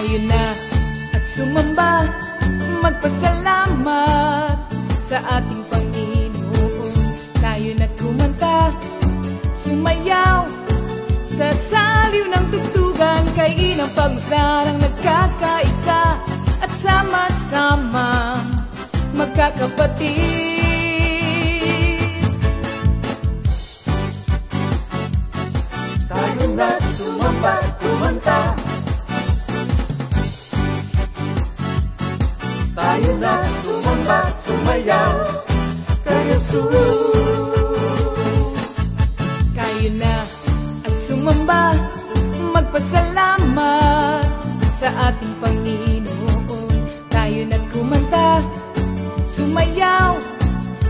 Tayo na at sumamba, magpasalamat sa ating Panginoon. Tayo na't kumanta, sumayaw sa saliw ng tugtugan, kay inang pagmasdan ang nagkakaisa at sama-sama magkakapatid. Tayo na't sumamba, kumanta. Tayo na't sumamba, sumayaw kay Jesus. Tayo na at sumamba, magpasalamat sa ating Panginoon. Tayo na't kumanta, sumayaw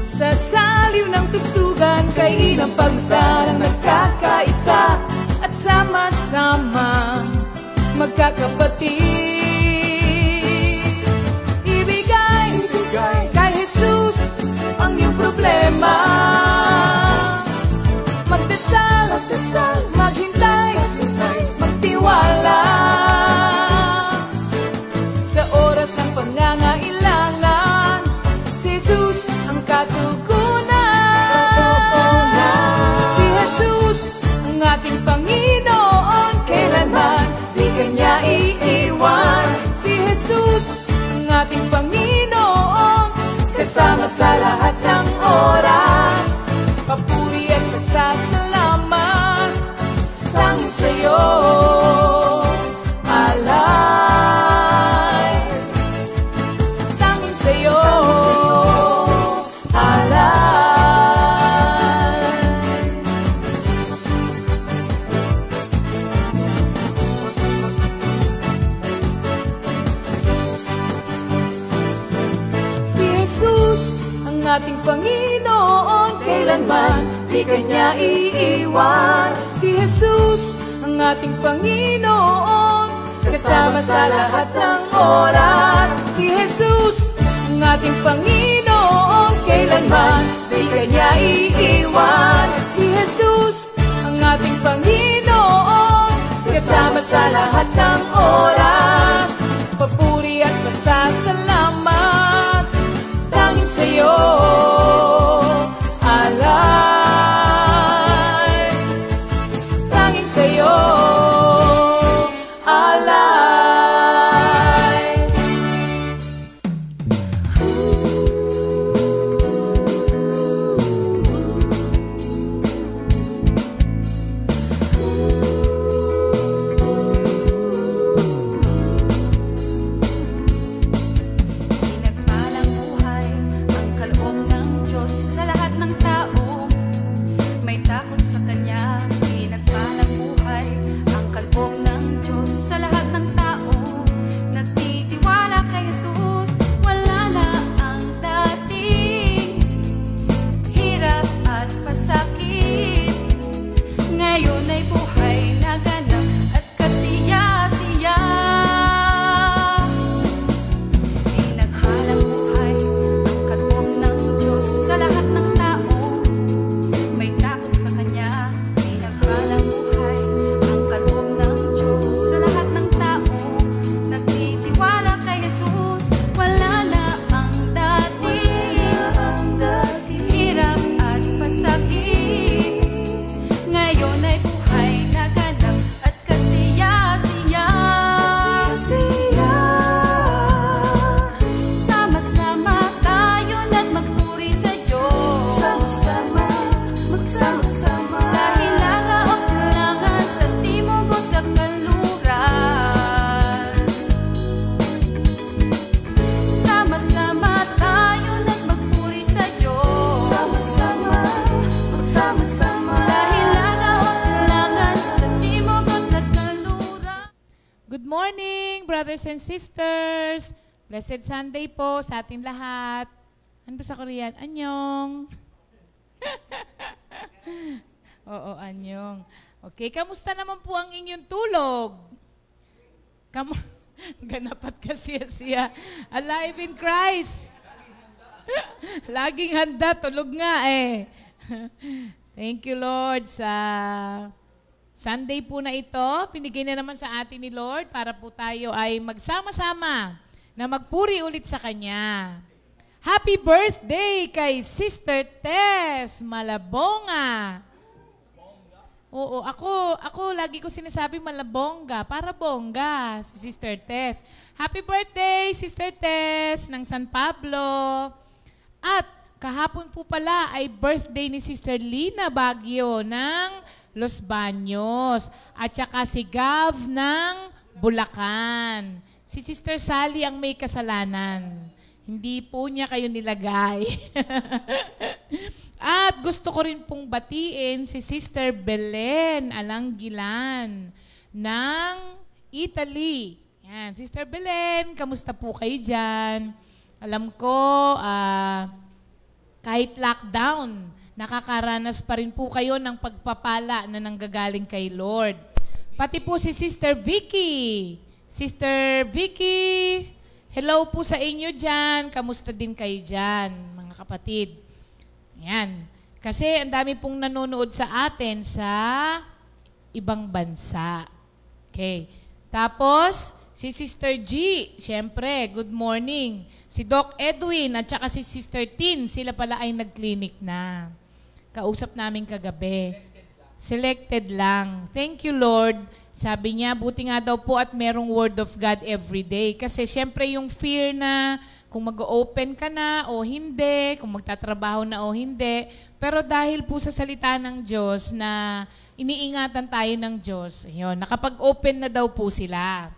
sa saliw ng tugtugan, kay inang pagmasdan ang nagkakaisa at sama-sama magkakapatid. Ibigay kay Jesus ang iyong problema. Magdasal, maghintay, magtiwala. Sa oras ng pangangailangan, si Jesus ang katugunan. Si Jesus ang ating Panginoon, kailanman di Kanya iiwan. Si Jesus ang ating Panginoon, kasama sa lahat ng oras. Papuri at pasasalamat tanging sa'yo, alay. Tanging sa'yo, alay. Si Jesus ang ating Panginoon, kailanman di Kanya iiwan. Si Jesus ang ating Panginoon, kasama sa lahat ng oras. Si Jesus ang ating Panginoon, kailanman di Kanya iiwan. Si Jesus ang ating Panginoon, kasama sa lahat ng oras. Papuri at pasasalamat tanging sa'yo, alay. Tanging sa'yo, alay. Pinagpalang buhay ang kaloob ng Diyos sa lahat ng tao. May takot sa Kanya. Pinagpalang buhay ang kaloob ng Diyos sa lahat ng tao. Nagtitiwala kay Jesus, wala na ang dating hirap at pasakit. Ngayon ay buhay na ganap at kasiya-siya. Pinagpalang buhay ang kaloob ng Diyos sa lahat ng tao. May takot sa Kanya. Pinagpalang buhay ang kaloob ng Diyos sa lahat ng tao. Nagtitiwala kay Jesus, wala na ang dating hirap at pasakit. Ngayon ay buhay na ganap at kasiya-siya. Sama-sama tayo na't magpuri sa Diyos. Sa hilaga o silangan, sa timog o sa kanluran. Sama-sama tayo na't magpuri sa Diyos. Sa hilaga o silangan, sa timog o sa kanluran. Good morning, brothers and sisters. Blessed Sunday po sa ating lahat. Ano ba sa Korean? Annyeong. Oo, annyeong. Okay, kamusta naman po ang inyong tulog? Ganapat kasi siya. Alive in Christ. Laging handa, tulog nga eh. Thank you, Lord, sa Sunday po na ito, pinigay na naman sa atin ni Lord para po tayo ay magsama-sama na magpuri ulit sa Kanya. Happy birthday kay Sister Tess Malabonga. Oo, ako lagi ko sinasabi malabongga, para bongga, si Sister Tess. Happy birthday, Sister Tess, ng San Pablo. At kahapon po pala ay birthday ni Sister Lina Baguio ng Los Baños. At saka si Gav ng Bulacan. Si Sister Sally ang may kasalanan. Hindi po niya kayo nilagay. At gusto ko rin pong batiin si Sister Belen Alanggilan ng Italy. Yan. Sister Belen, kamusta po kayo dyan? Alam ko, kahit lockdown, nakakaranas pa rin po kayo ng pagpapala na nanggagaling kay Lord. Pati po si Sister Vicky. Sister Vicky, hello po sa inyo dyan. Kamusta din kayo dyan, mga kapatid? Ayan. Kasi ang dami pong nanonood sa atin sa ibang bansa. Okay. Tapos, si Sister G, syempre, good morning. Si Doc Edwin at saka si Sister Tin, sila pala ay nag-clinic na. Kausap namin kagabi. Selected lang. Thank you, Lord. Sabi niya, buti nga daw po at merong Word of God every day. Kasi syempre yung fear na kung mag-open ka na o hindi, kung magtatrabaho na o hindi. Pero dahil po sa salita ng Diyos na iniingatan tayo ng Diyos, yun, nakapag-open na daw po sila.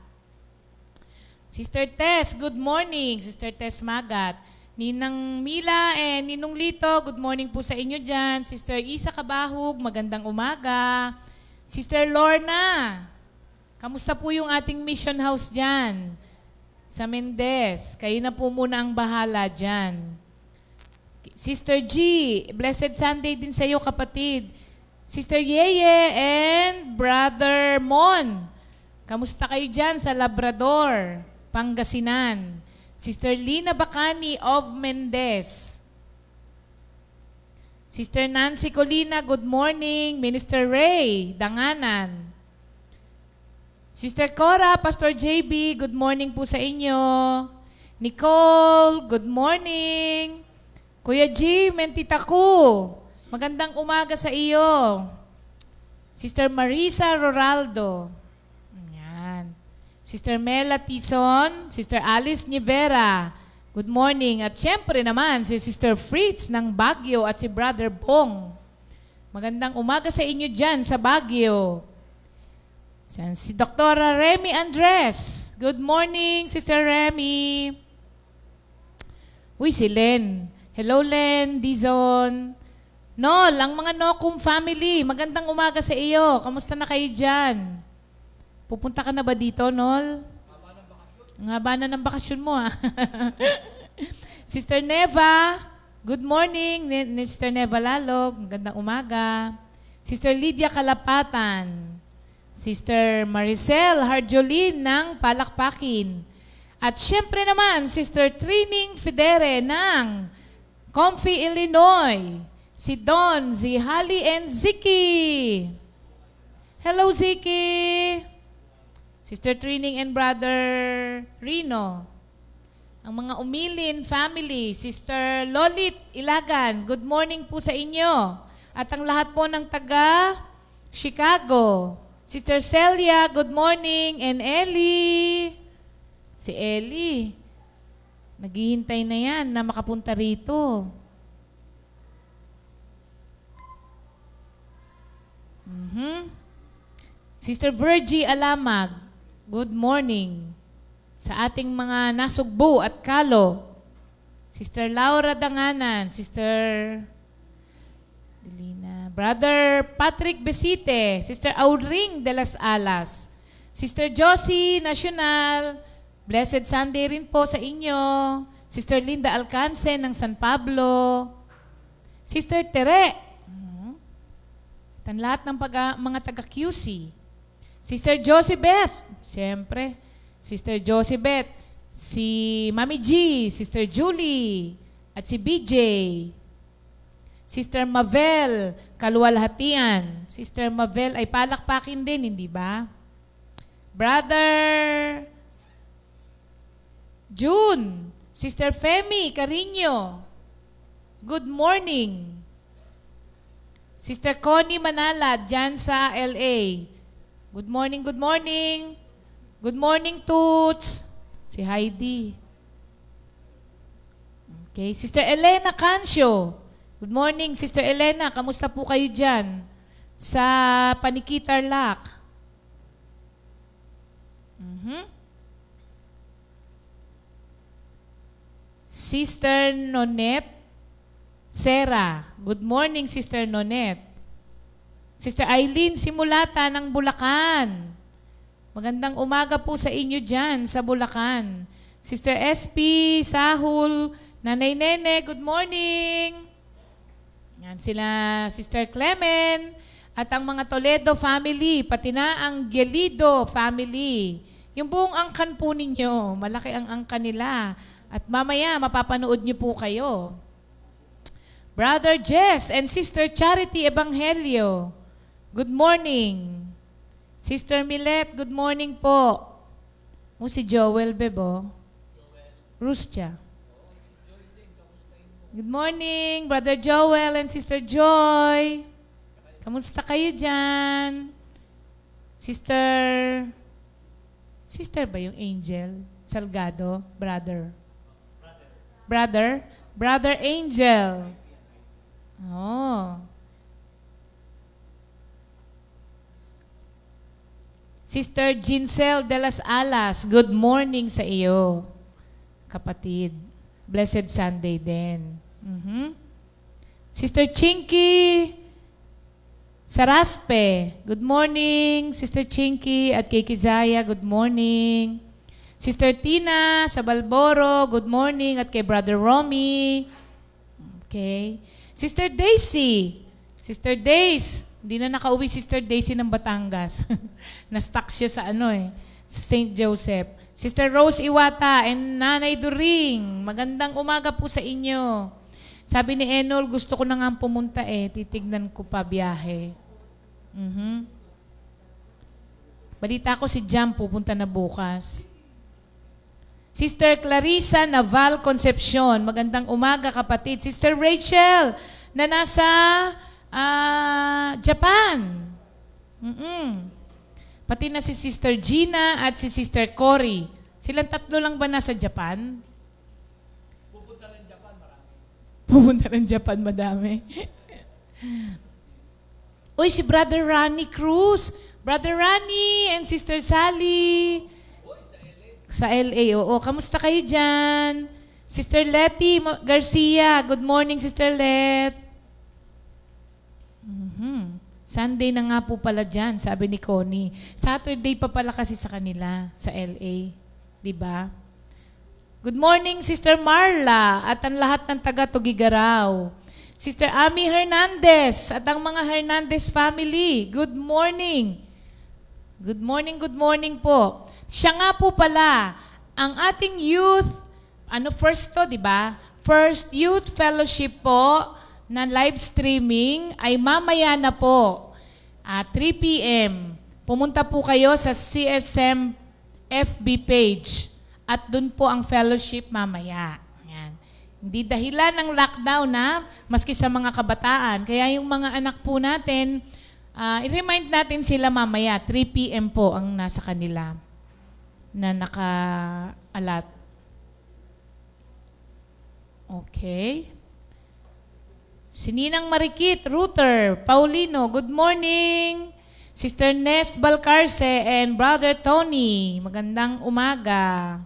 Sister Tess, good morning. Sister Tess Magat. Ninang Mila and Ninong Lito, good morning po sa inyo dyan. Sister Isa Kabahug, magandang umaga. Sister Lorna, kamusta po yung ating mission house dyan? Sa Mendez, kayo na po muna ang bahala dyan. Sister G, blessed Sunday din sa iyo kapatid. Sister Yeye and Brother Mon, kamusta kayo dyan sa Labrador, Pangasinan? Sister Lina Bacani of Mendez. Sister Nancy Colina, good morning. Minister Ray, Danganan. Sister Cora, Pastor JB, good morning po sa inyo. Nicole, good morning. Kuya G, Mentitaku, magandang umaga sa iyo. Sister Marisa Roraldo. Ayan. Sister Mela Tison, Sister Alice Nivera, good morning. At syempre naman, si Sister Fritz ng Baguio at si Brother Bong. Magandang umaga sa inyo dyan sa Baguio. Si Dr. Remy Andres. Good morning, Sister Remy. Uy, si Len. Hello, Len, Dizon. Nol, ang mga Nokum family, magandang umaga sa iyo. Kamusta na kayo dyan? Pupunta ka na ba dito, Nol? Ang haba na ng bakasyon mo, ha? Sister Neva, good morning. Sister Neva Lalog, magandang umaga. Sister Lydia Kalapatan. Sister Maricel Harjolin ng Palakpakin. At syempre naman, Sister Trining Fidere ng Comfy, Illinois. Si Don, Zihali, and Ziki. Hello, Ziki. Sister Trining and Brother Rino. Ang mga Umilin family, Sister Lolit Ilagan, good morning po sa inyo. At ang lahat po ng taga Chicago. Sister Celia, good morning. And Ellie. Si Ellie, naghihintay na yan na makapunta rito. Sister Virgie Alamag, good morning. Sa ating mga nasugbo at kalo. Sister Laura Danganan, Sister Delina, Brother Patrick Besite, Sister Auring de las Alas, Sister Josie Nacional, blessed Sunday rin po sa inyo, Sister Linda Alcance ng San Pablo, Sister Tere, tan lahat ng mga taga-QC, Sister Josebeth, siyempre, Sister Josebeth, si Mami G, Sister Julie, at si BJ, Sister Mavel, kaluwalhatian. Sister Mavel ay palakpakin din, hindi ba? Brother June, Sister Femi Carino, good morning. Sister Connie Manala, dyan sa LA. Good morning, good morning. Good morning, Toots. Si Heidi. Okay, Sister Elena Cancio. Good morning, Sister Elena. Kamusta po kayo dyan sa Panikitarlac? Sister Nonette Sera. Good morning, Sister Nonette. Sister Eileen Simulata ng Bulacan. Magandang umaga po sa inyo dyan sa Bulacan. Sister SP Sahul, Nanay Nene, good morning. Yan sila, Sister Clemen, at ang mga Toledo family, pati na ang Gelido family. Yung buong angkan po ninyo, malaki ang angkan nila. At mamaya, mapapanood nyo po kayo. Brother Jess and Sister Charity Evangelio, good morning. Sister Milet, good morning po. Si Joel Bebo. Rustia. Good morning, Brother Joel and Sister Joy. Kamusta kayo dyan? Sister ba yung Angel? Salgado? Brother Angel. Oh. Sister Ginsel de las Alas, good morning sa iyo, kapatid. Blessed Sunday din. Sister Chinky Saraspe, good morning. Sister Chinky at kay Kizaya, good morning. Sister Tina sa Balboro, good morning. At kay Brother Romy. Okay. Sister Daisy. Sister Daisy. Hindi na nakauwi Sister Daisy ng Batangas. Na-stuck siya sa sa St. Joseph. Sister Rose Iwata and Nanay During. Magandang umaga po sa inyo. Sabi ni Enol, gusto ko na nga pumunta titignan ko pa biyahe. Balita ko si Jam pupunta na bukas. Sister Clarissa Naval Concepcion, magandang umaga kapatid. Sister Rachel na nasa Japan. Pati na si Sister Gina at si Sister Cory. Silang tatlo lang ba nasa Japan? Pupunta ng Japan, madami. Uy, si Brother Ronnie Cruz. Brother Ronnie and Sister Sally. Sa LA, oo. Kamusta kayo dyan? Sister Letty Garcia. Good morning, Sister Let. Sunday na nga po pala dyan, sabi ni Connie. Saturday pa pala kasi sa kanila, sa LA. Diba? Good morning, Sister Marla at ang lahat ng taga-Tugigaraw. Sister Ami Hernandez at ang mga Hernandez family. Good morning. Good morning po. Siya nga po pala, ang ating youth, first to, diba? First Youth Fellowship po, na live streaming ay mamaya na po at 3 p.m. Pumunta po kayo sa CSM FB page at dun po ang fellowship mamaya. Yan. Hindi dahilan ng lockdown maski sa mga kabataan. Kaya yung mga anak po natin, i-remind natin sila mamaya, 3 p.m. po ang nasa kanila na naka-alat. Okay. Sininang Marikit, Router, Paulino, good morning. Sister Nes Balcarce and Brother Tony, magandang umaga.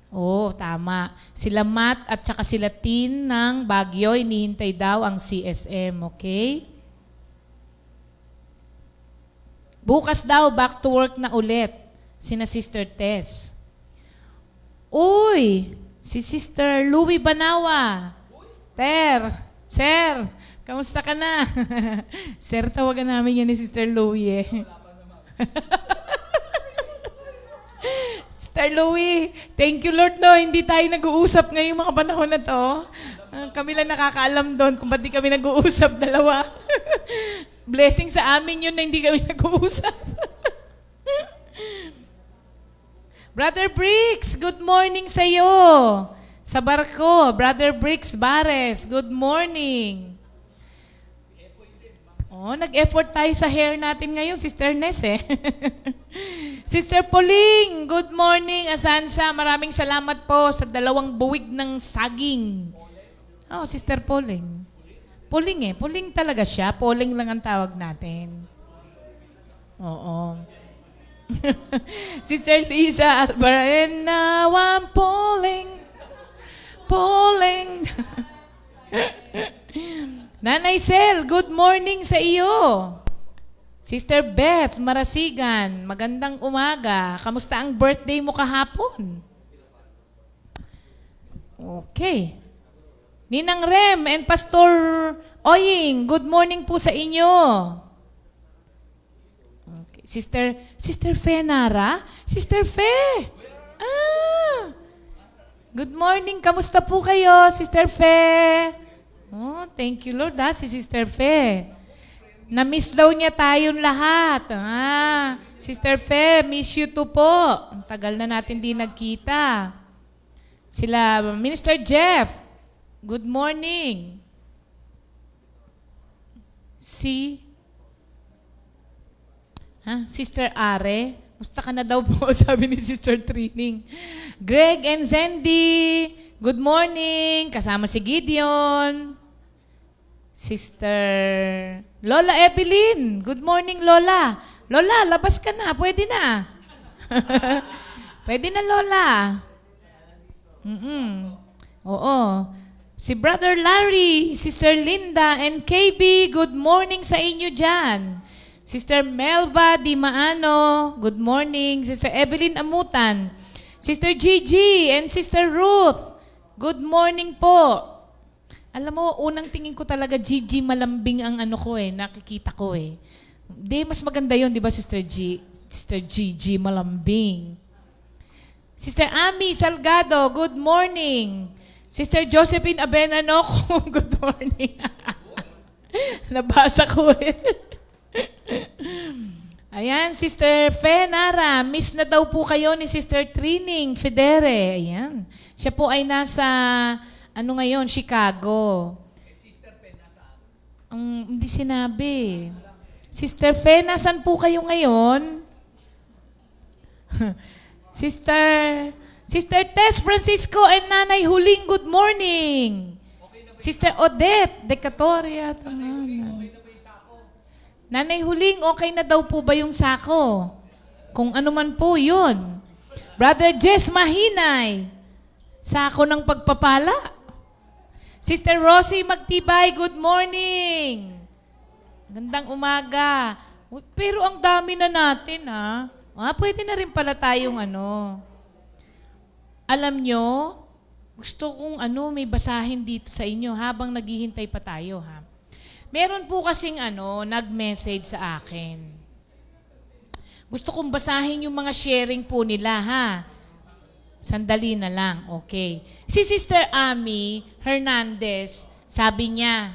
Oh, tama. Sila Matt at saka sila Tin ng Baguio, inihintay daw ang CSM, okay? Bukas daw, back to work na ulit. Sina Sister Tess. Uy! Si Sister Louie Banawa. Sir, kamusta ka na? Sir, tawagan namin yan ni Sister Louie Sister Louie, thank you Lord, no? Hindi tayo nag-uusap ngayong mga panahon na to. Kami lang nakakaalam doon kung ba't di kami nag-uusap dalawa. Blessing sa amin yun na hindi kami nag-uusap. Brother Bricks, good morning sa iyo. Sa barko, Brother Bricks Bares, good morning. Oh, nag-effort tayo sa hair natin ngayon, Sister Ness eh. Sister Pauling, good morning, Asansa. Maraming salamat po sa 2 buwig ng saging. Oh, Sister Pauling. Pauling eh, Pauling talaga siya. Pauling lang ang tawag natin. Oo. Sister Lisa Albarena, I'm Pauling. Pauling. Nanay Sel, good morning sa iyo. Sister Beth Marasigan, magandang umaga. Kamusta ang birthday mo kahapon? Okay. Ninang Rem and Pastor Oying, good morning po sa inyo. Okay. Sister Fe Nara? Sister Fe! Good morning. Kamusta po kayo, Sister Fe? Oh, thank you, Lord, si Sister Fe. Na-miss daw niya tayong lahat. Sister Fe, miss you too po. Ang tagal na natin di nagkita. Sila, Minister Jeff, good morning. Sister Are, musta ka na daw po, sabi ni Sister Trining. Greg and Zendy, good morning. Kasama si Gideon. Sister Lola Evelyn, good morning Lola. Lola, labas ka na, pwede na. Pwede na Lola. Oo. Si Brother Larry, Sister Linda, and KB, good morning sa inyo dyan. Sister Melva Di Maano, good morning. Sister Evelyn Amutan, Sister Gigi, and Sister Ruth, good morning po. Alam mo, unang tingin ko talaga Gigi malambing ang ano ko nakikita ko Di, mas maganda yon, di ba, Sister Gigi malambing. Sister Ami Salgado, good morning. Sister Josephine Abenanoco, good morning. Nabasa ko Ayan, Sister Fe Nara, miss na daw po kayo ni Sister Trining Federe. Ayan. Siya po ay nasa, ngayon, Chicago. Sister Fe, nasaan? Hindi sinabi. Sister Fe, nasan po kayo ngayon? Sister Tess Francisco and Nanay Huling, good morning. Sister Odette Decatoria. Nanay Huling, okay na daw po ba yung sako? Kung ano man po yun. Brother Jess Mahinay, sako ng pagpapala. Sister Rosie Magtibay, good morning. Gandang umaga. Pero ang dami na natin, pwede na rin pala tayong Alam nyo, gusto kong may basahin dito sa inyo habang naghihintay pa tayo, Meron po kasing nag-message sa akin. Gusto kong basahin yung mga sharing po nila, Sandali na lang, okay. Si Sister Ami Hernandez, sabi niya,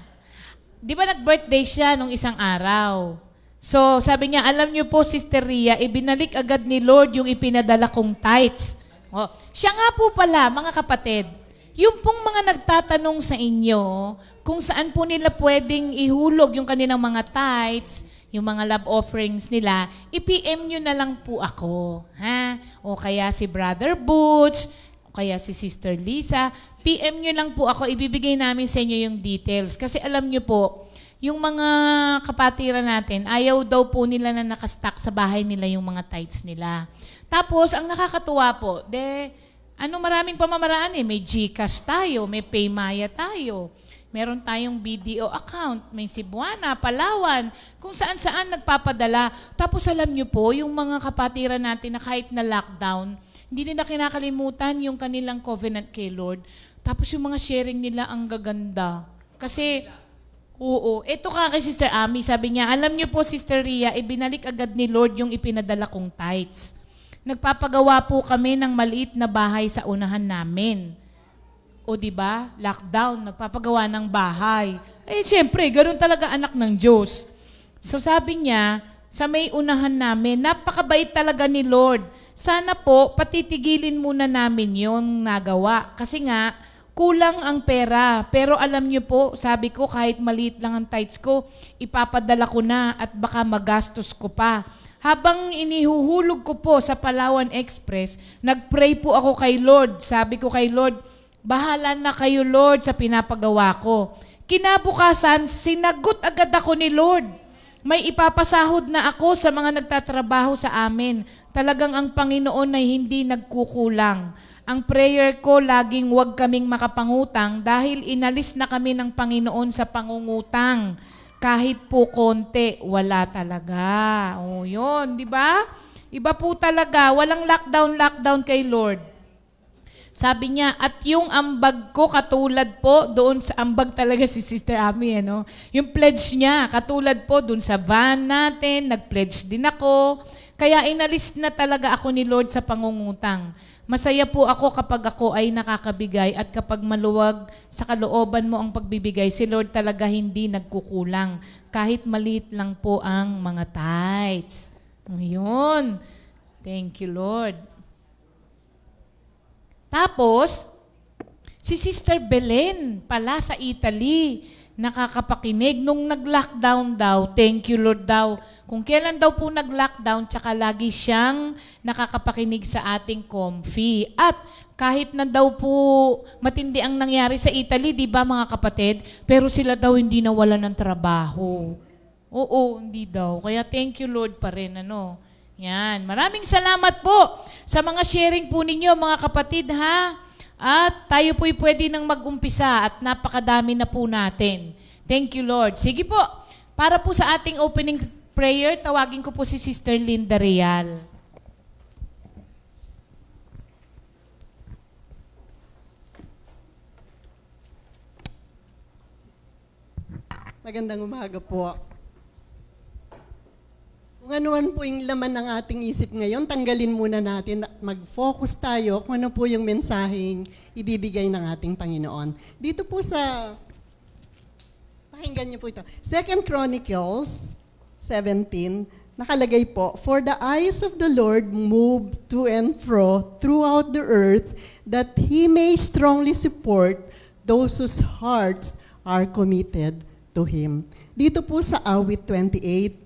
di ba nag-birthday siya nung isang araw? So, sabi niya, alam niyo po, Sister Ria, ibinalik agad ni Lord yung ipinadala kong tithes. Siya nga po pala, mga kapatid, yung pong mga nagtatanong sa inyo, kung saan po nila pwedeng ihulog yung kanilang mga tithes, yung mga love offerings nila, i-PM nyo na lang po ako. O kaya si Brother Butch, o kaya si Sister Lisa, PM nyo lang po ako, ibibigay namin sa inyo yung details. Kasi alam nyo po, yung mga kapatiran natin, ayaw daw po nila na nakastock sa bahay nila yung mga tithes nila. Tapos, ang nakakatuwa po, maraming pamamaraan may GCash tayo, may Paymaya tayo. Meron tayong BDO account, may Cebuana, Palawan, kung saan-saan nagpapadala. Tapos alam nyo po, yung mga kapatiran natin na kahit na lockdown, hindi nila kinakalimutan yung kanilang covenant kay Lord. Tapos yung mga sharing nila ang gaganda. Kasi, ito kay Sister Ami, sabi niya, alam nyo po, Sister Ria, ibinalik agad ni Lord yung ipinadala kong tithes. Nagpapagawa po kami ng maliit na bahay sa unahan namin. O di ba? Lockdown, nagpapagawa ng bahay. Eh, syempre, ganoon talaga anak ng Diyos. So sabi niya, sa may unahan namin, napakabait talaga ni Lord. Sana po, patitigilin muna namin yung nagawa. Kasi nga, kulang ang pera. Pero alam niyo po, sabi ko, kahit maliit lang ang tithes ko, ipapadala ko na at baka magastos ko pa. Habang inihuhulog ko po sa Palawan Express, nagpray po ako kay Lord. Sabi ko kay Lord, bahala na kayo Lord sa pinapagawa ko. Kinabukasan, sinagot agad ako ni Lord. May ipapasahod na ako sa mga nagtatrabaho sa amin. Talagang ang Panginoon ay hindi nagkukulang. Ang prayer ko, laging huwag kaming makapangutang dahil inalis na kami ng Panginoon sa pangungutang. Kahit po konti, wala talaga. O yun, di ba? Iba po talaga, walang lockdown kay Lord. Sabi niya, at yung ambag ko katulad po doon sa ambag talaga si Sister Ami, ano? Yung pledge niya, katulad po doon sa van natin, nag-pledge din ako. Kaya inalis na talaga ako ni Lord sa pangungutang. Masaya po ako kapag ako ay nakakabigay at kapag maluwag sa kalooban mo ang pagbibigay, si Lord talaga hindi nagkukulang. Kahit maliit lang po ang mga tithes. Ayun. Thank you, Lord. Tapos, si Sister Belen pala sa Italy, nakakapakinig. Nung nag-lockdown daw, thank you Lord daw. Kung kailan daw po nag-lockdown, tsaka lagi siyang nakakapakinig sa ating comfy. At kahit na daw po matindi ang nangyari sa Italy, di ba mga kapatid? Pero sila daw hindi nawala ng trabaho. Oo, hindi daw. Kaya thank you Lord pa rin, ano. Yan. Maraming salamat po sa mga sharing po ninyo, mga kapatid, ha? At tayo po'y pwede nang mag-umpisa at napakadami na po natin. Thank you, Lord. Sige po, para po sa ating opening prayer, tawagin ko po si Sister Linda Real. Magandang umaga po. Kung ano po yung laman ng ating isip ngayon, tanggalin muna natin, mag-focus tayo kung ano po yung mensaheng ibibigay ng ating Panginoon. Dito po sa, pakinggan niyo po ito, 2 Chronicles 17, nakalagay po, for the eyes of the Lord move to and fro throughout the earth, that He may strongly support those whose hearts are committed to Him. Dito po sa awit 28,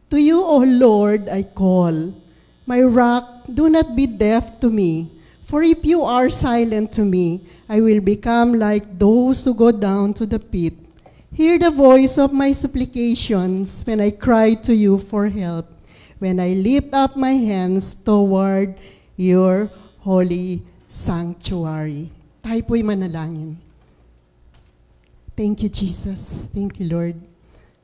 to you, O Lord, I call. My rock, do not be deaf to me. For if you are silent to me, I will become like those who go down to the pit. Hear the voice of my supplications when I cry to you for help, when I lift up my hands toward your holy sanctuary. Tayo po'y manalangin. Thank you, Jesus. Thank you, Lord.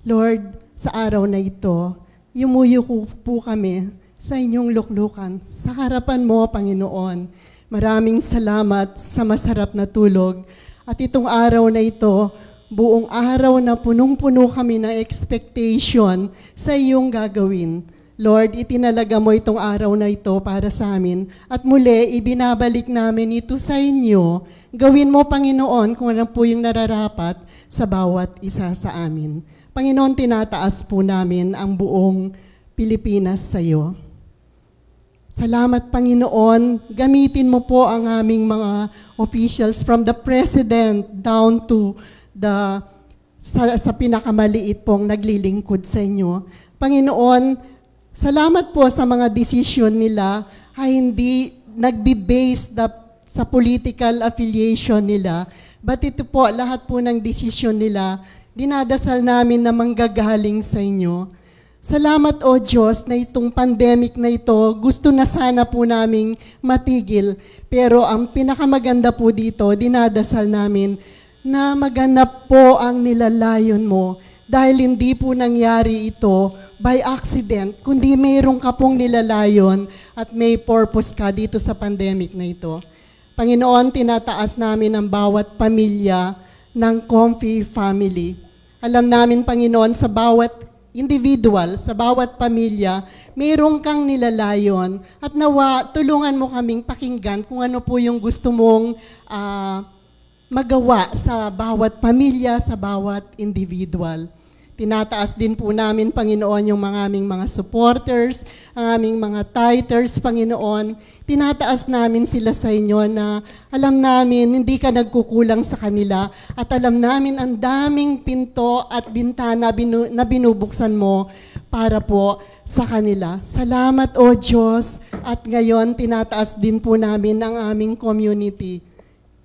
Lord, sa araw na ito, yumuyo po kami sa inyong luklukan. Sa harapan mo, Panginoon, maraming salamat sa masarap na tulog. At itong araw na ito, buong araw na punong-puno kami ng expectation sa iyong gagawin. Lord, itinalaga mo itong araw na ito para sa amin. At muli, ibinabalik namin ito sa inyo. Gawin mo, Panginoon, kung ano po yung nararapat sa bawat isa sa amin. Panginoon, tinataas po namin ang buong Pilipinas sa iyo. Salamat, Panginoon. Gamitin mo po ang aming mga officials from the President down to sa pinakamaliit pong naglilingkod sa inyo. Panginoon, salamat po sa mga desisyon nila ay hindi nagbe-base sa political affiliation nila. But ito po, lahat po ng desisyon nila, dinadasal namin na manggagaling sa inyo. Salamat o Diyos na itong pandemic na ito, gusto na sana po naming matigil. Pero ang pinakamaganda po dito, dinadasal namin na maganap po ang nilalayon mo. Dahil hindi po nangyari ito by accident, kundi mayroong ka pong nilalayon at may purpose ka dito sa pandemic na ito. Panginoon, tinataas namin ang bawat pamilya ng Comfy Family. Alam namin, Panginoon, sa bawat individual, sa bawat pamilya, mayroong kang nilalayon at nawa, tulungan mo kaming pakinggan kung ano po yung gusto mong magawa sa bawat pamilya, sa bawat individual. Tinataas din po namin, Panginoon, yung aming mga supporters, ang aming mga tithers, Panginoon. Tinataas namin sila sa inyo na alam namin hindi ka nagkukulang sa kanila at alam namin ang daming pinto at bintana na binubuksan mo para po sa kanila. Salamat, O Diyos. At ngayon, tinataas din po namin ang aming community.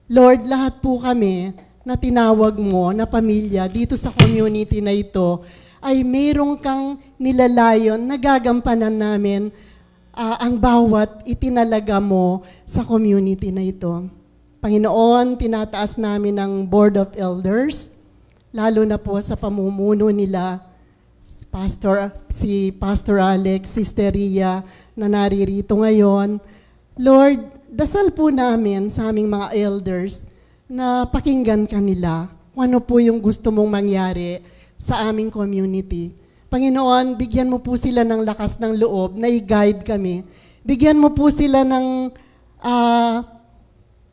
Lord, lahat po kami na tinawag mo na pamilya dito sa community na ito ay mayroong kang nilalayon na gagampanan namin ang bawat itinalaga mo sa community na ito. Panginoon, tinataas namin ang Board of Elders, lalo na po sa pamumuno nila, si Pastor Alex, Sister Ria na naririto ngayon. Lord, dasal po namin sa aming mga elders na pakinggan kanila kung ano po yung gusto mong mangyari sa aming community. Panginoon, bigyan mo po sila ng lakas ng loob na i-guide kami. Bigyan mo po sila ng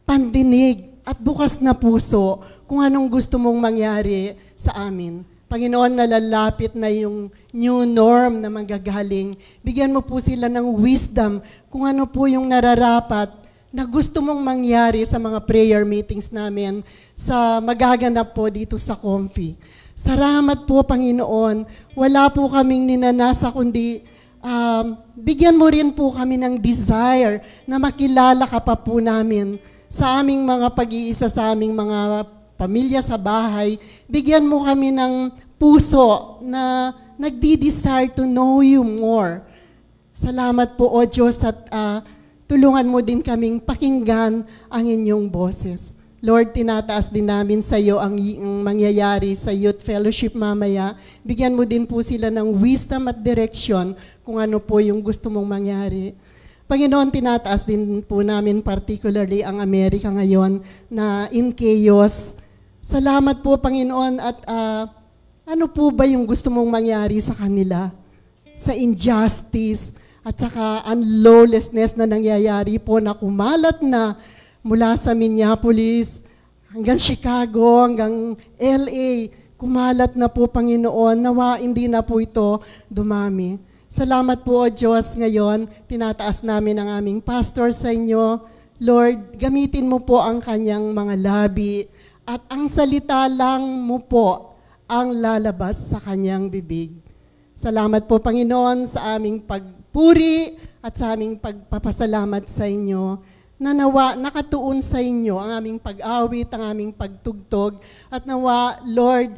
pandinig at bukas na puso kung anong gusto mong mangyari sa amin. Panginoon, nalalapit na yung new norm na manggagaling. Bigyan mo po sila ng wisdom kung ano po yung nararapat na gusto mong mangyari sa mga prayer meetings namin sa magaganap po dito sa Comfy. Salamat po, Panginoon. Wala po kaming ninanasa kundi bigyan mo rin po kami ng desire na makilala ka pa po namin sa aming mga pag-iisa, sa aming mga pamilya sa bahay. Bigyan mo kami ng puso na nagdi-desire to know you more. Salamat po, O Diyos, at tulungan mo din kaming pakinggan ang inyong boses. Lord, tinataas din namin sa iyo ang mangyayari sa Youth Fellowship mamaya. Bigyan mo din po sila ng wisdom at direction kung ano po yung gusto mong mangyari. Panginoon, tinataas din po namin particularly ang Amerika ngayon na in chaos. Salamat po, Panginoon, at ano po ba yung gusto mong mangyari sa kanila? Sa injustice, at saka ang lawlessness na nangyayari po na kumalat na mula sa Minneapolis hanggang Chicago, hanggang LA, kumalat na po, Panginoon, nawa hindi na po ito dumami. Salamat po, O Diyos, ngayon, tinataas namin ang aming pastor sa inyo. Lord, gamitin mo po ang kanyang mga labi at ang salita lang mo po ang lalabas sa kanyang bibig. Salamat po, Panginoon, sa aming pagpuri at sa aming pagpapasalamat sa inyo na nawa nakatuon sa inyo ang aming pag-awit, ang aming pagtugtog, at nawa, Lord,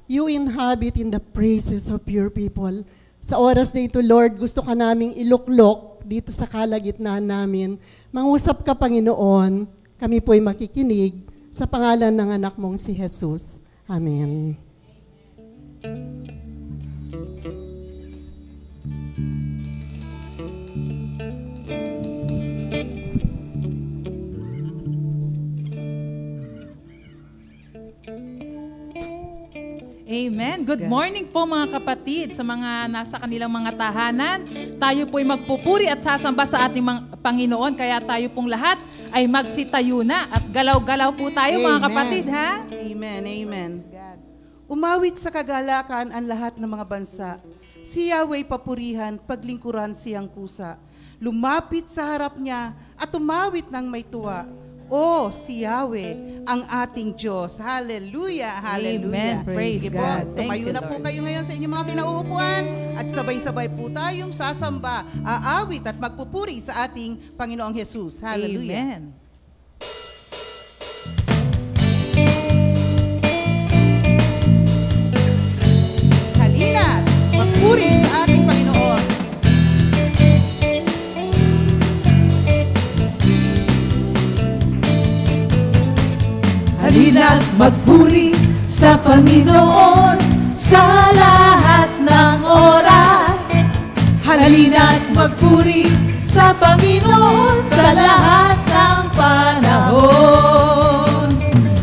you inhabit in the praises of your people. Sa oras na ito, Lord, gusto ka naming iluklok dito sa kalagitnaan namin. Mangusap ka, Panginoon, kami po'y makikinig sa pangalan ng anak mong si Jesus. Amen. Amen. Good morning po mga kapatid sa mga nasa kanilang mga tahanan. Tayo po'y magpupuri at sasamba sa ating mga Panginoon, kaya tayo pong lahat ay magsitayo na at galaw-galaw po tayo. Amen. Mga kapatid, ha? Amen, amen. Umawit sa kagalakan ang lahat ng mga bansa. Si Yahweh papurihan, paglingkuran siyang kusa. Lumapit sa harap niya at umawit ng may tuwa. O si Yahweh, ang ating Diyos. Hallelujah, hallelujah. Amen. Praise God. Tumayo na po kayo ngayon sa inyong mga kinauupuan at sabay-sabay po tayong sasamba, aawit at magpupuri sa ating Panginoong Jesus. Hallelujah. Amen. Halina, magpuri sa ating Panginoon. Halina't magpuri sa Panginoon sa lahat ng oras. Halina't magpuri sa Panginoon sa lahat ng panahon.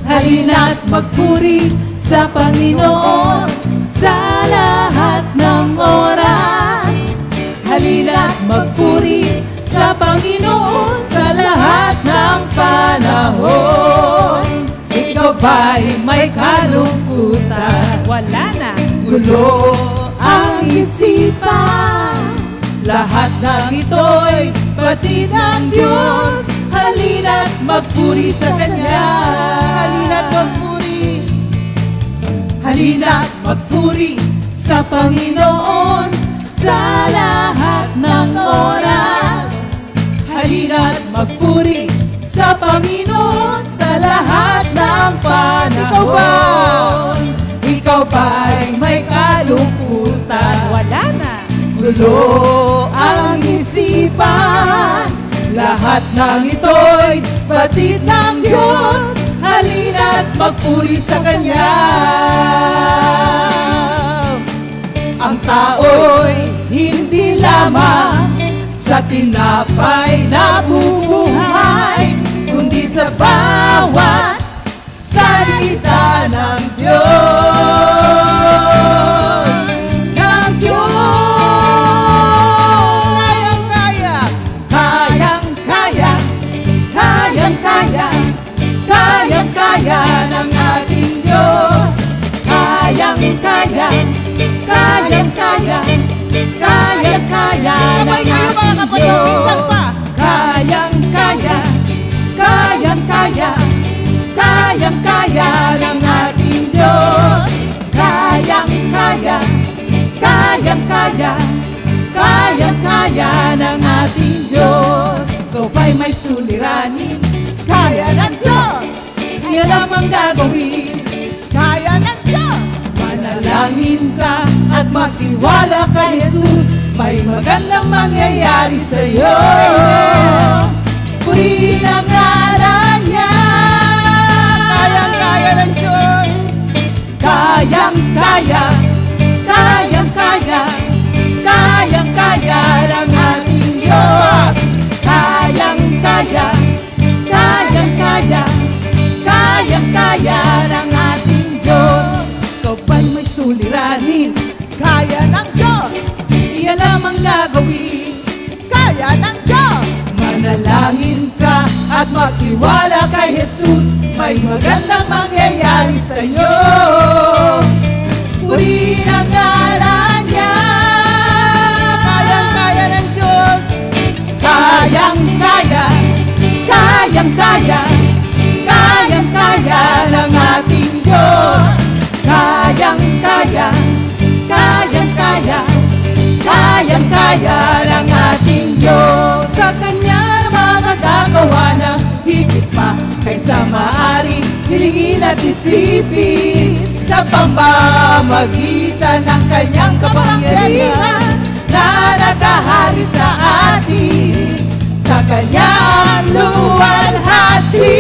Halina't magpuri sa Panginoon sa lahat ng oras. Halina't magpuri sa Panginoon sa lahat ng panahon. ba'y may kalungkutan? Wala na. Gulo ang isipan, lahat ng ito'y batid ng Diyos. Halina't magpuri sa Kanya. Halina't magpuri. Halina't magpuri sa Panginoon sa lahat ng oras. Halina't magpuri sa Panginoon sa lahat ng panahon. Ikaw ba'y may kalungkutan? Wala na. Gulo ang isipan, lahat ng ito'y batid ng Diyos. Halina't magpuri sa Kanya. Ang tao'y hindi lamang sa tinapay nabubuhay, kundi sa bawat salita ng Diyos. Ng Diyos. Kayang-kaya, kayang-kaya, kayang-kaya, kayang-kaya ng ating Diyos. Kayang-kaya, kayang-kaya, kayang-kaya ng ating Diyos. Kayang-kaya, kayang-kaya, kayang-kaya ng ating Diyos. Kayang-kaya, kayang-kaya, kayang-kaya ng ating Diyos. Ikaw ba'y may suliranin? Kaya ng Diyos. Iyan lamang gagawin. Kaya ng Diyos. Manalangin ka at magtiwala kay Jesus. May magandang mangyayari sa'yo. Purihin ang ngalan niya. Kayang-kaya ng Diyos. Kayang-kaya, kayang-kaya, kayang-kaya ng ating Diyos. Kayang-kaya, kayang-kaya, kayang-kaya ng ating Diyos. Ikaw ba'y may suliranin? Kaya ng Diyos. Iyan lamang gagawin. Kaya ng Diyos. Manalangin ka at magtiwala kay Jesus. May magandang mangyayari sa'yo. Purihin ang ngalan niya. Kayang-kaya ng Diyos. Kayang-kaya, kayang-kaya, kayang-kaya ng ating Diyos. Kayang-kaya, kayang-kaya, kayang-kaya ng ating Diyos. Sa Kanya makakagawa ng higit pa kaysa maaring hilingin at isipin. Sa pamamagitan ng Kanyang kapangyarihan na nakahari sa atin, sa Kanyang luwalhati.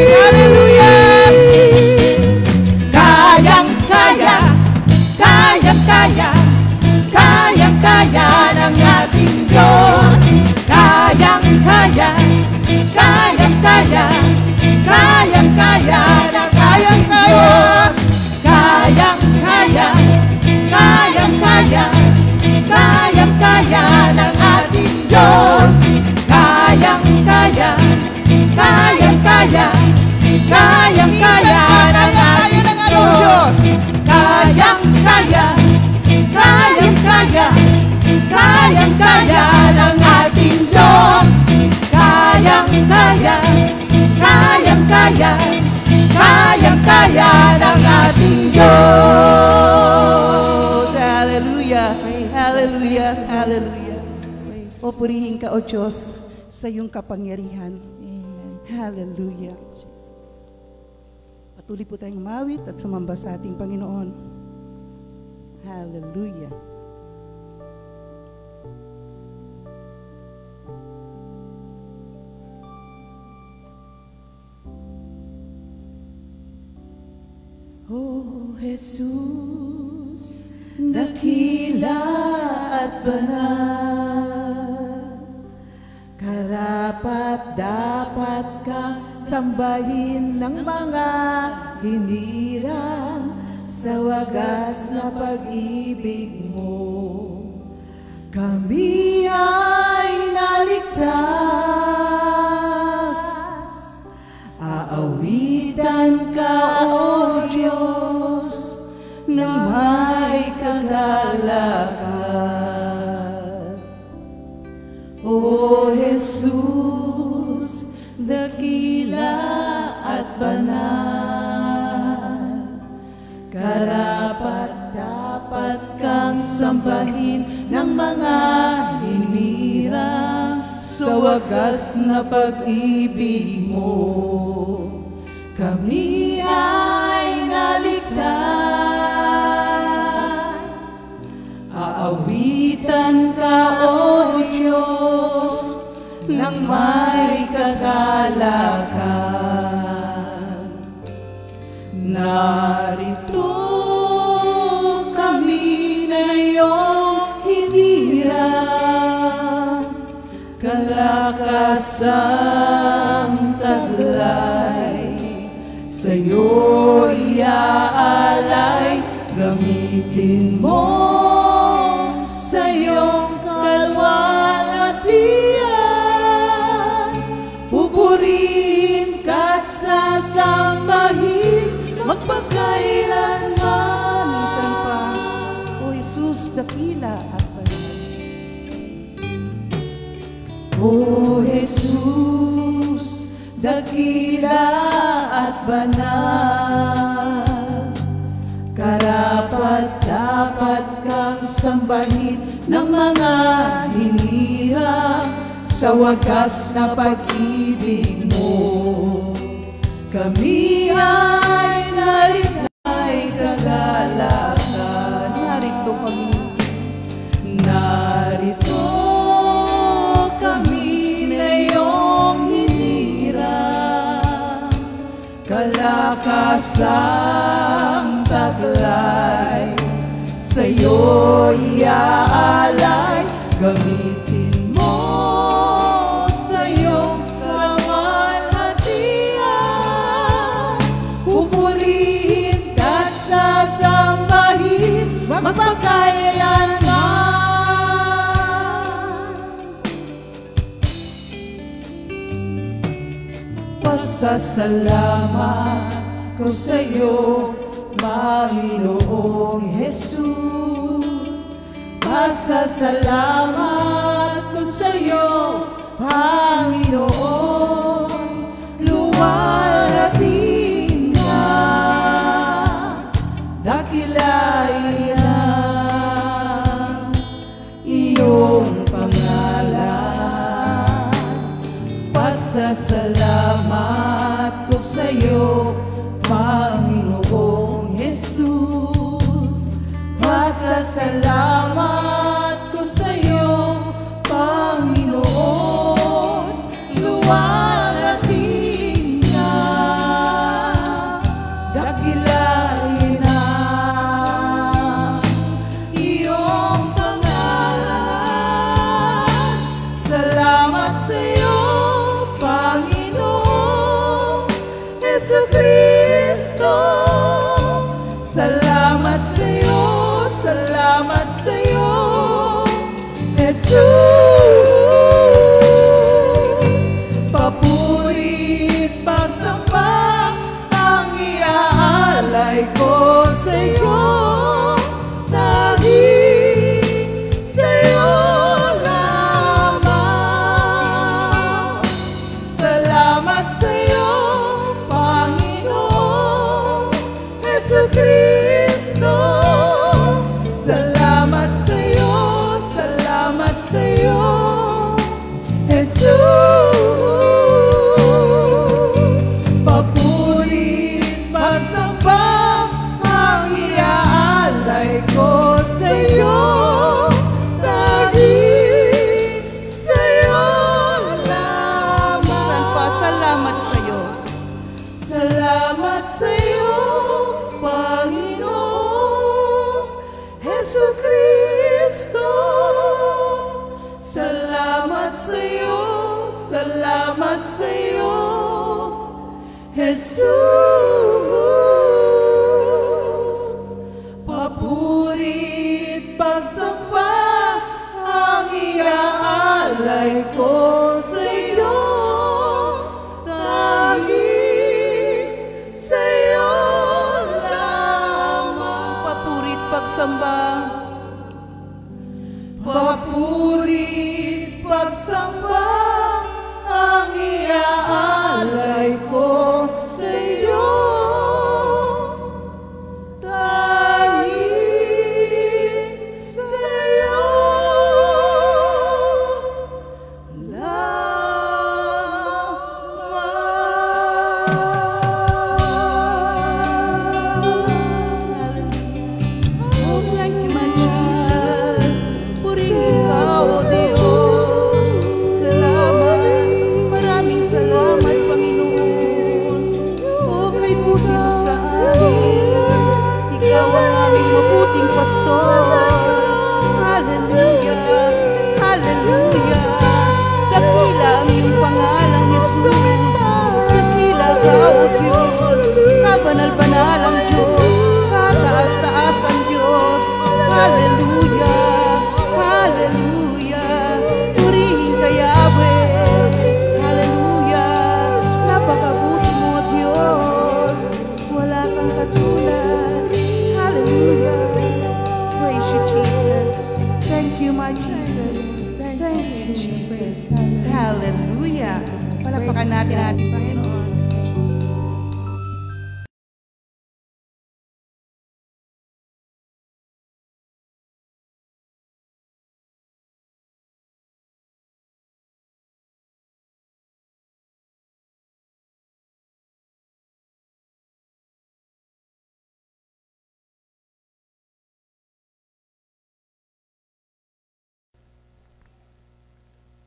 Hallelujah! Kayang-kaya, kayang-kaya, kayang-kaya ng ating Diyos. Kayang-kaya, kayang-kaya, kayang-kaya ng ating Diyos. Kayang-kaya, kayang-kaya, kayang-kaya ng ating Diyos. Kayang-kaya, kayang-kaya, kayang-kaya ng ating Diyos. Kayang-kaya, kayang-kaya, kayang-kaya ng ating Diyos. Kayang-kaya, kayang-kaya, kayang-kaya ng ating Diyos. Hallelujah, hallelujah, hallelujah. O purihin ka, O Diyos, sa iyong kapangyarihan. Hallelujah. Patuloy po tayong mawit at sumamba sa ating Panginoon. Hallelujah. Oh Jesus, dakila at banal, karapat dapat kang sambahin ng mga hinirang sa wagas na pag-ibig mo. Kami ay naligtas kagalakan. O Jesus, dakila at banal, karapat-dapat kang sambahin ng mga hinirang sa wagas na pag-ibig mo. Kami ay naligtas. Aawitan ka, O Diyos, ng may kagalakan. Narito kami na iyong hinirang, kalakasang taglay, sa'yo iaalay, gamitin mo sa iyong kalwalhatian. Pupurihin ka't sasambahin magpakailanman. Minsan pa, O Jesus, dakila at banal. O Jesus, dakila at banal, karapat-dapat kang sambahin ng mga hinirang sa wagas na pag-ibig mo. Kami ay naligay kagalakan. Narito kami. Narito kami na iyong hinirang, kalakasang taglay, sa'yo iaalay, gamitin mo sa iyong kamalhatian. Pupurihin ka't sasambahin magpakailanman. Pasasalamat ko sa'yo, Panginoong Jesus. Pasasalamat ko sa'yo, Panginoon. Luwalhatin ka, dakilain ang iyong pangalan. Pasasalamat ko sa'yo, Panginoong Jesus. Pasasalamat ko sa'yo, Panginoon. Luwalhatin ka, dakilain ang iyong pangalan. Salamat sa'yo, Panginoong Jesucristo. Salamat sa'yo, salamat sa'yo, Jesus. Papurit pagsamba ang iaalay ko sa'yo. Dahil sa'yo lamang. Salamat sa'yo, Panginoong Jesucristo. Salamat sa'yo, salamat sa'yo, Jesus. Papurit pagsamba ang iaalay ko sa'yo. Dahil sa'yo lamang. Minsan pa, salamat sa'yo. Salamat sa'yo, Panginoong Jesucristo. Salamat sa'yo, salamat sa'yo, Jesus. Papurit pagsamba ang iaalay ko sa'yo. Dahil sa'yo lamang. Papurit pagsamba papuri, pagsamba, ang iaalay ko sa iyo. Dahil sa iyo lamang. Oh, thank you, my Jesus. Purihin ka, O Diyos. Salamat. Maraming salamat, Panginoon. Oh, kay buti mo sa amin. Ikaw ang aming mabuting pastor. Hallelujah. Hallelujah. Dakila ang iyong pangalan, Jesus. Dakila ka, O Diyos. Kabanal-banal ang Diyos. Kataas-taas ang Diyos. Hallelujah. Hallelujah. Purihin ka, Yahweh. Hallelujah. Napakabuti mo, O Diyos. Wala kang katulad. Hallelujah. Praise you, Jesus. Thank you, my Jesus. Thank you, Jesus. Hallelujah. Palakpakan natin ating Panginoon.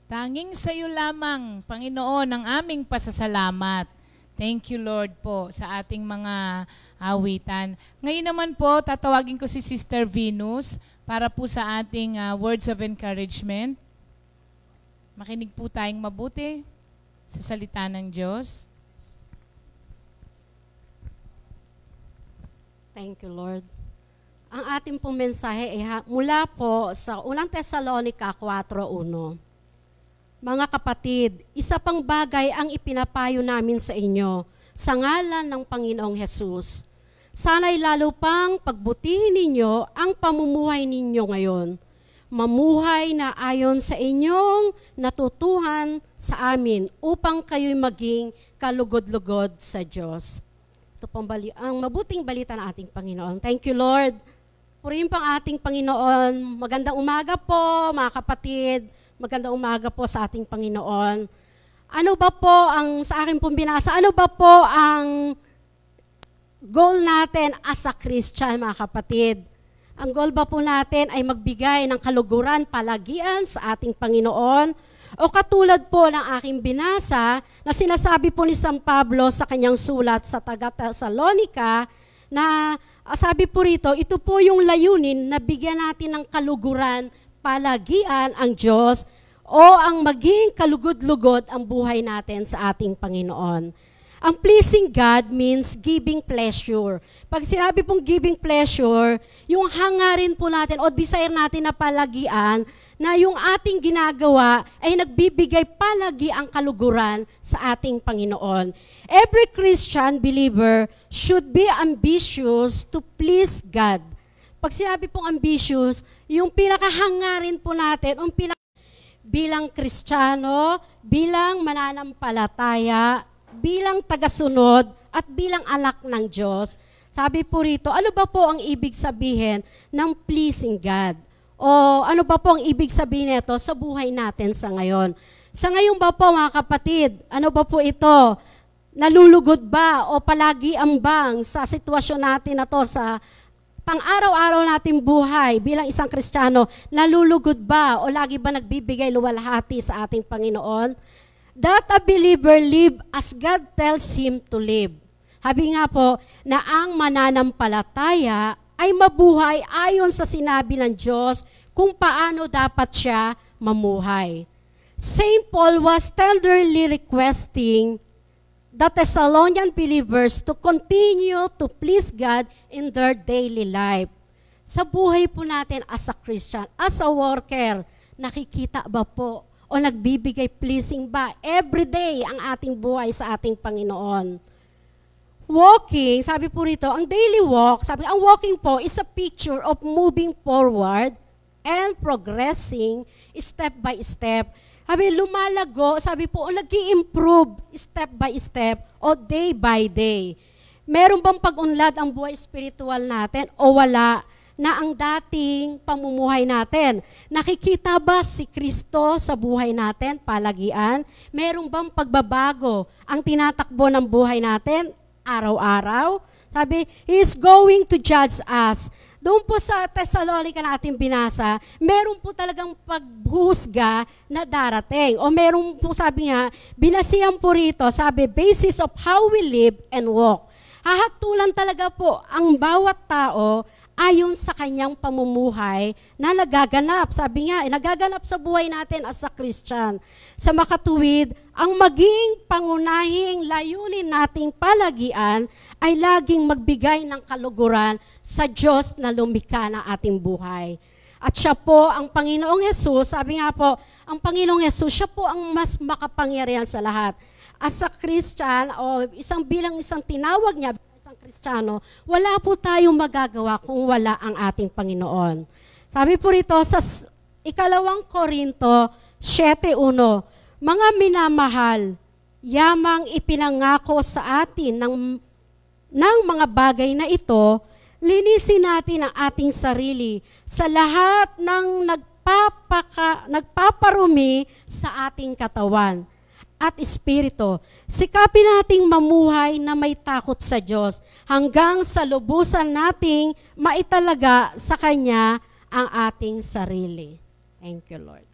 Tanging sa iyo lamang, Panginoon, ang aming pasasalamat. Thank you, Lord po, sa ating mga awitan. Ngayon naman po, tatawagin ko si Sister Venus para po sa ating words of encouragement. Makinig po tayong mabuti sa salita ng Diyos. Thank you, Lord. Ang ating pong mensahe ay mula po sa unang Tesalonica 4:1. Mga kapatid, isa pang bagay ang ipinapayo namin sa inyo sa ngalan ng Panginoong Hesus. Sana'y lalo pang pagbutihin ninyo ang pamumuhay ninyo ngayon. Mamuhay na ayon sa inyong natutuhan sa amin upang kayo'y maging kalugod-lugod sa Diyos. Ito pong ang mabuting balita ng ating Panginoon. Thank you, Lord. Purihin pang ating Panginoon. Magandang umaga po, mga kapatid. Magandang umaga po sa ating Panginoon. Ano ba po ang, sa akin pong binasa, ano ba po ang goal natin as a Christian, mga kapatid? Ang goal ba po natin ay magbigay ng kaluguran, palagian sa ating Panginoon? O katulad po ng aking binasa na sinasabi po ni San Pablo sa kanyang sulat sa taga-Tesalonica na sabi po rito, ito po yung layunin na bigyan natin ng kaluguran, palagian ang Diyos o ang maging kalugod-lugod ang buhay natin sa ating Panginoon. Ang pleasing God means giving pleasure. Pag sinabi pong giving pleasure, yung hangarin po natin o desire natin na palagian na yung ating ginagawa ay nagbibigay palagi ang kaluguran sa ating Panginoon. Every Christian believer should be ambitious to please God. Pag sinabi pong ambitious, yung pinakahangarin po natin, bilang Kristiyano, bilang mananampalataya, bilang tagasunod, at bilang anak ng Diyos. Sabi po rito, ano ba po ang ibig sabihin ng pleasing God? O ano ba po ang ibig sabihin nito sa buhay natin sa ngayon? Sa ngayon ba po, mga kapatid, ano ba po ito? Nalulugod ba o palagi ambang sa sitwasyon natin na to sa pang-araw-araw nating buhay bilang isang Kristiyano, nalulugod ba o lagi ba nagbibigay luwalhati sa ating Panginoon? That a believer live as God tells him to live. Sabi nga po na ang mananampalataya ay mabuhay ayon sa sinabi ng Diyos kung paano dapat siya mamuhay. Saint Paul was tenderly requesting the Thessalonian believers to continue to please God in their daily life. Sa buhay po natin as a Christian, as a worker, nakikita ba po o nagbibigay pleasing ba everyday ang ating buhay sa ating Panginoon? Walking, sabi po rito, ang daily walk, sabi, ang walking po is a picture of moving forward and progressing step by step. Sabi, lumalago, sabi po, nag-i-improve step by step o day by day. Meron bang pag-unlad ang buhay spiritual natin o wala na ang dating pamumuhay natin? Nakikita ba si Kristo sa buhay natin, palagian? Meron bang pagbabago ang tinatakbo ng buhay natin araw-araw? Sabi, He is going to judge us. Doon po sa Thessalonica na ating binasa, meron po talagang paghuhusga na darating. O meron po, sabi nga, binasihan po rito, sabi, basis of how we live and walk. Hahatulan talaga po ang bawat tao ayon sa kanyang pamumuhay na nagaganap. Sabi nga, nagaganap sa buhay natin as a Christian. Sa makatuwid, ang maging pangunahing layunin nating palagian ay laging magbigay ng kaluguran sa Diyos na lumikha ng ating buhay. At siya po, ang Panginoong Hesus, sabi nga po, ang Panginoong Hesus, siya po ang mas makapangyarihan sa lahat. As a Christian, o bilang isang tinawag niya, isang Kristiyano, wala po tayong magagawa kung wala ang ating Panginoon. Sabi po rito sa 2 Korinto 7:1, mga minamahal, yamang ipinangako sa atin ng mga bagay na ito, linisin natin ang ating sarili sa lahat ng nagpaparumi sa ating katawan at espiritu. Sikapin nating mamuhay na may takot sa Diyos hanggang sa lubusan nating maitalaga sa Kanya ang ating sarili. Thank you, Lord.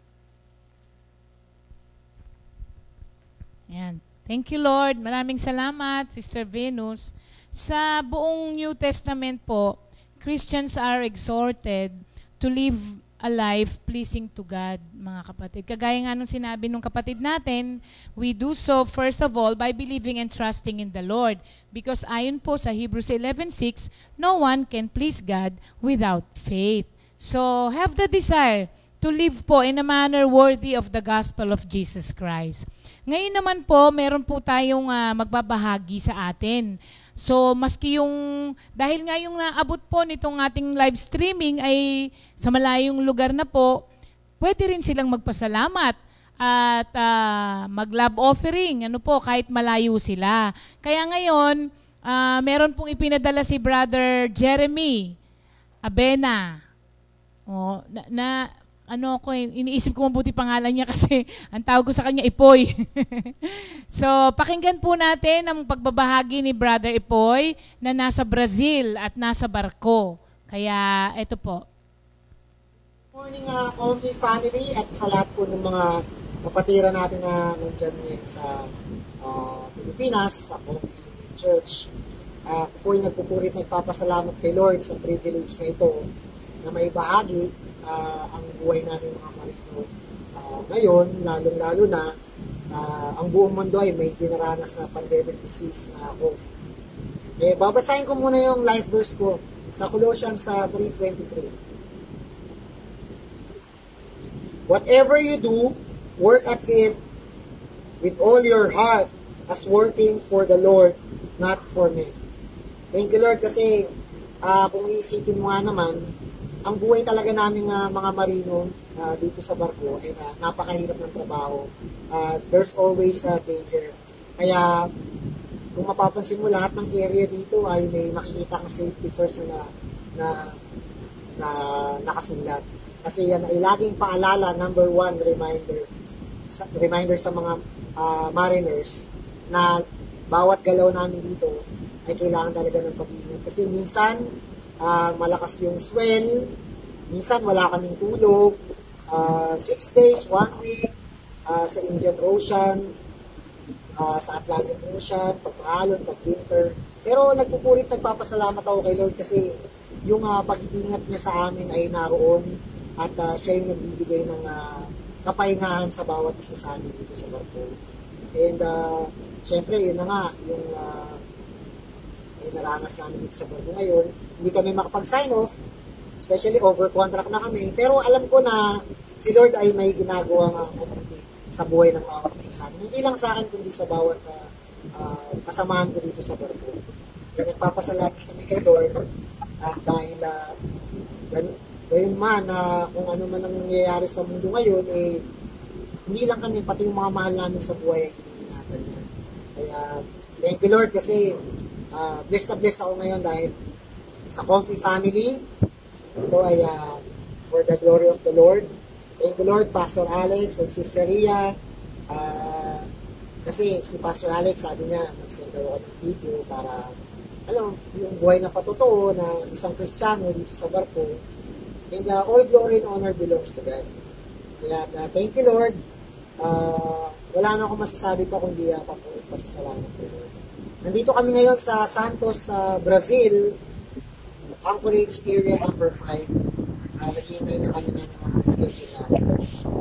Yan. Thank you, Lord. Maraming salamat, Sister Venus. Sa buong New Testament po, Christians are exhorted to live a life pleasing to God, mga kapatid. Kagaya nga nung sinabi nung kapatid natin, we do so first of all by believing and trusting in the Lord. Because ayon po sa Hebrews 11:6, no one can please God without faith. So have the desire to live po in a manner worthy of the gospel of Jesus Christ. Ngayon naman po, meron po tayong magbabahagi sa atin. So, maski dahil nga yung naabot po nitong ating live streaming ay sa malayong lugar na po, pwede rin silang magpasalamat at mag-love offering, kahit malayo sila. Kaya ngayon, meron pong ipinadala si Brother Jeremy Abena. Iniisip ko mabuti pangalan niya kasi ang tawag ko sa kanya Ipoy. So, pakinggan po natin ang pagbabahagi ni Brother Ipoy na nasa Brazil at nasa barko. Kaya, eto po. Morning, Comfy family at sa lahat po ng mga kapatira natin na nandyan ngayon sa Pilipinas, sa Comfy Church. Ako po ay nagpapasalamat kay Lord sa privilege na ito na may bahagi ang buhay namin mga marino. Ngayon, lalong-lalo na, ang buong mundo ay may dinaranas na pandemic disease na COVID. Babasahin ko muna yung life verse ko sa Colossians 3:23. Whatever you do, work at it with all your heart as working for the Lord, not for men. Thank you, Lord, kasi kung iisipin mo nga naman, ang buhay talaga namin mga marino dito sa barko ay napakahirap ng trabaho. There's always a danger. Kaya kung mapapansin mo lahat ng area dito ay may makikita kang safety first na nakasulat. Kasi yan ay laging paalala, number one, reminder sa mga mariners na bawat galaw namin dito ay kailangan talaga ng pag-iingat. Kasi minsan, malakas yung swell, minsan wala kaming tulog, 6 days, 1 week, sa Indian Ocean, sa Atlantic Ocean, pag maalon, pag winter. Pero nagpapasalamat ako kay Lord kasi yung pag-iingat niya sa amin ay naroon at siya yung nagbibigay ng kapahingahan sa bawat isa sa amin dito sa barko. And syempre, yun na nga, yung naranas namin dito sa barko ngayon. Hindi kami makapag-sign off, especially over contract na kami. Pero alam ko na si Lord ay may ginagawang mabuti sa buhay ng bawat isa sa amin. Hindi lang sa akin, kundi sa bawat kasamahan ko dito sa barko. Kaya nagpapasalamat kami kay Lord at dahil Gayun man na kung ano man ang nangyayari sa mundo ngayon, eh, hindi lang kami, pati yung mga mahal namin sa buhay ay iniingatan niya. Kaya, thank you Lord kasi blessed na blessed ako ngayon dahil sa Comfy family. Ito ay for the glory of the Lord. Thank you Lord, Pastor Alex and Sister Ria. Kasi si Pastor Alex, sabi niya, mag-send daw ako ng video para, alam, yung buhay na patotoo na isang Kristiyano dito sa barko. And all glory and honor belongs to God. Kaya thank you Lord. Wala na akong masasabi pa kundi pasasalamat ko Lord. Nandito kami ngayon sa Santos, Brazil, Anchorage area number 5. Naghihintay na kami ng schedule namin.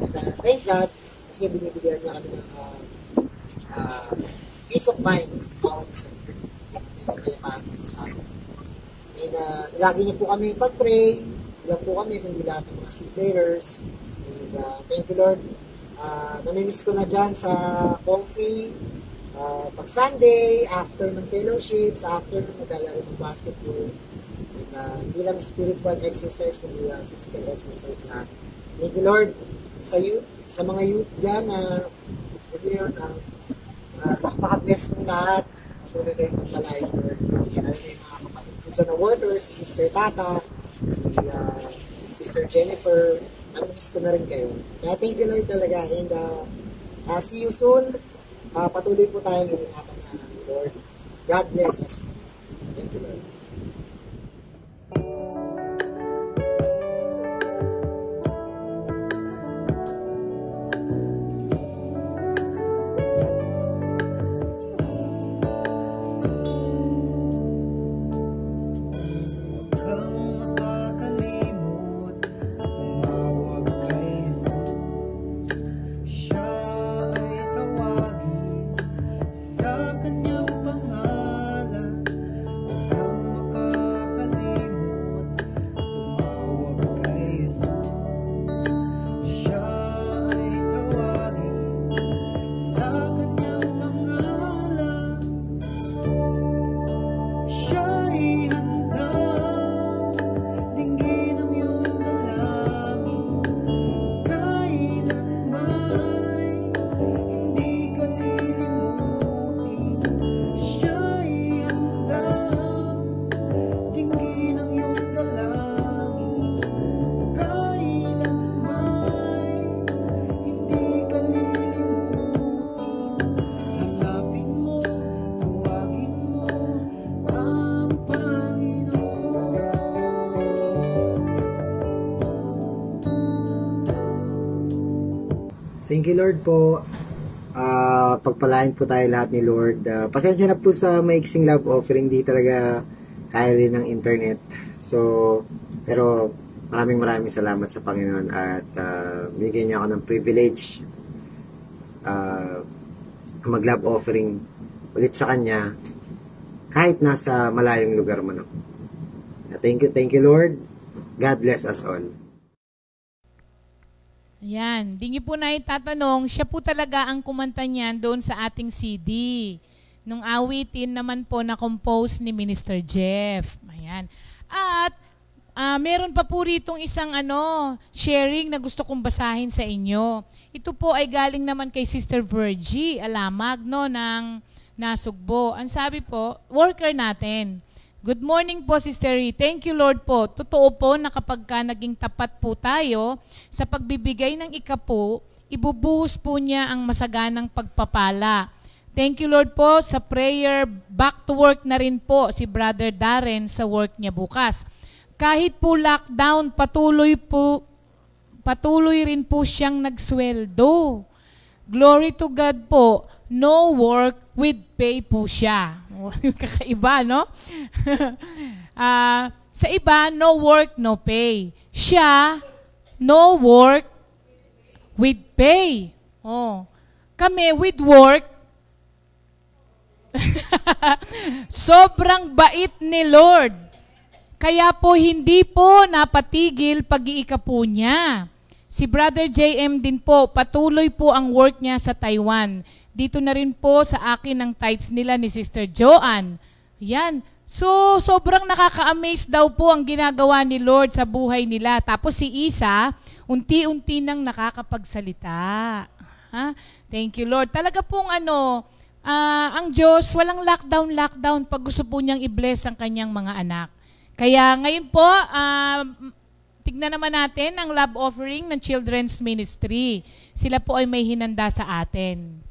And thank God kasi binibigyan niya kami ng peace of mind bawat isa dito. Hindi na kayamaan dito sa amin. And lagi niyo po kami pag-pray. Ilan po kami, kundi lahat ng mga seafarers. And thank you Lord. Namimiss ko na dyan sa Comfy. Pag Sunday, after ng fellowships, after ng maglalaro ng basketball. And hindi lang spiritual exercise, kundi physical exercise na. Thank you Lord. Sa youth, sa mga youth dyan, napaka-bless kong lahat. Patuloy kayong magpalain Lord. Dahil yung mga kapatid ko dyan na workers, si Sister Tata, si Sister Jennifer, namimiss ko na rin kayo. Kaya thank you Lord talaga. And see you soon. Patuloy po tayong iingatan ni Lord. God bless us. Thank you Lord. Thank you Lord po. Pagpalain po tayo lahat ni Lord. Pasensya na po sa maiksing love offering, di talaga kaya din ng internet. So, pero maraming salamat sa Panginoon at bigyan niya ako ng privilege mag-love offering ulit sa Kanya kahit nasa malayong lugar man ako. Thank you Lord. God bless us all. Ayan, di niyo po na itatanong, siya po talaga ang kumanta niyan doon sa ating CD. Nung awitin naman po na compose ni Minister Jeff. Ayan. At meron pa po ritong isang sharing na gusto kong basahin sa inyo. Ito po ay galing naman kay Sister Virgie Alamag ng Nasugbo. Ang sabi po, worker natin. Good morning po, Sister Ree. Thank you, Lord po. Totoo po na kapag naging tapat po tayo sa pagbibigay ng ikapo, ibubuhos po niya ang masaganang pagpapala. Thank you, Lord po, sa prayer. Back to work na rin po si Brother Darren sa work niya bukas. Kahit po lockdown, patuloy rin po siyang nagsweldo. Glory to God po. No work with pay po siya. Kakaiba, no? Sa iba, no work, no pay. Siya, no work with pay. Oh. Kami, with work. Sobrang bait ni Lord. Kaya po, hindi po napatigil pag-iika po niya. Si Brother JM din po, patuloy po ang work niya sa Taiwan. Dito na rin po sa akin ang tithes nila ni Sister Joanne. Yan, So, sobrang nakaka-amaze daw po ang ginagawa ni Lord sa buhay nila. Tapos si Isa, unti-unti nang nakakapagsalita. Ha? Thank you, Lord. Talaga pong ang Diyos, walang lockdown pag gusto po niyang i-bless ang kanyang mga anak. Kaya ngayon po, tignan naman natin ang love offering ng Children's Ministry. Sila po ay may hinanda sa atin.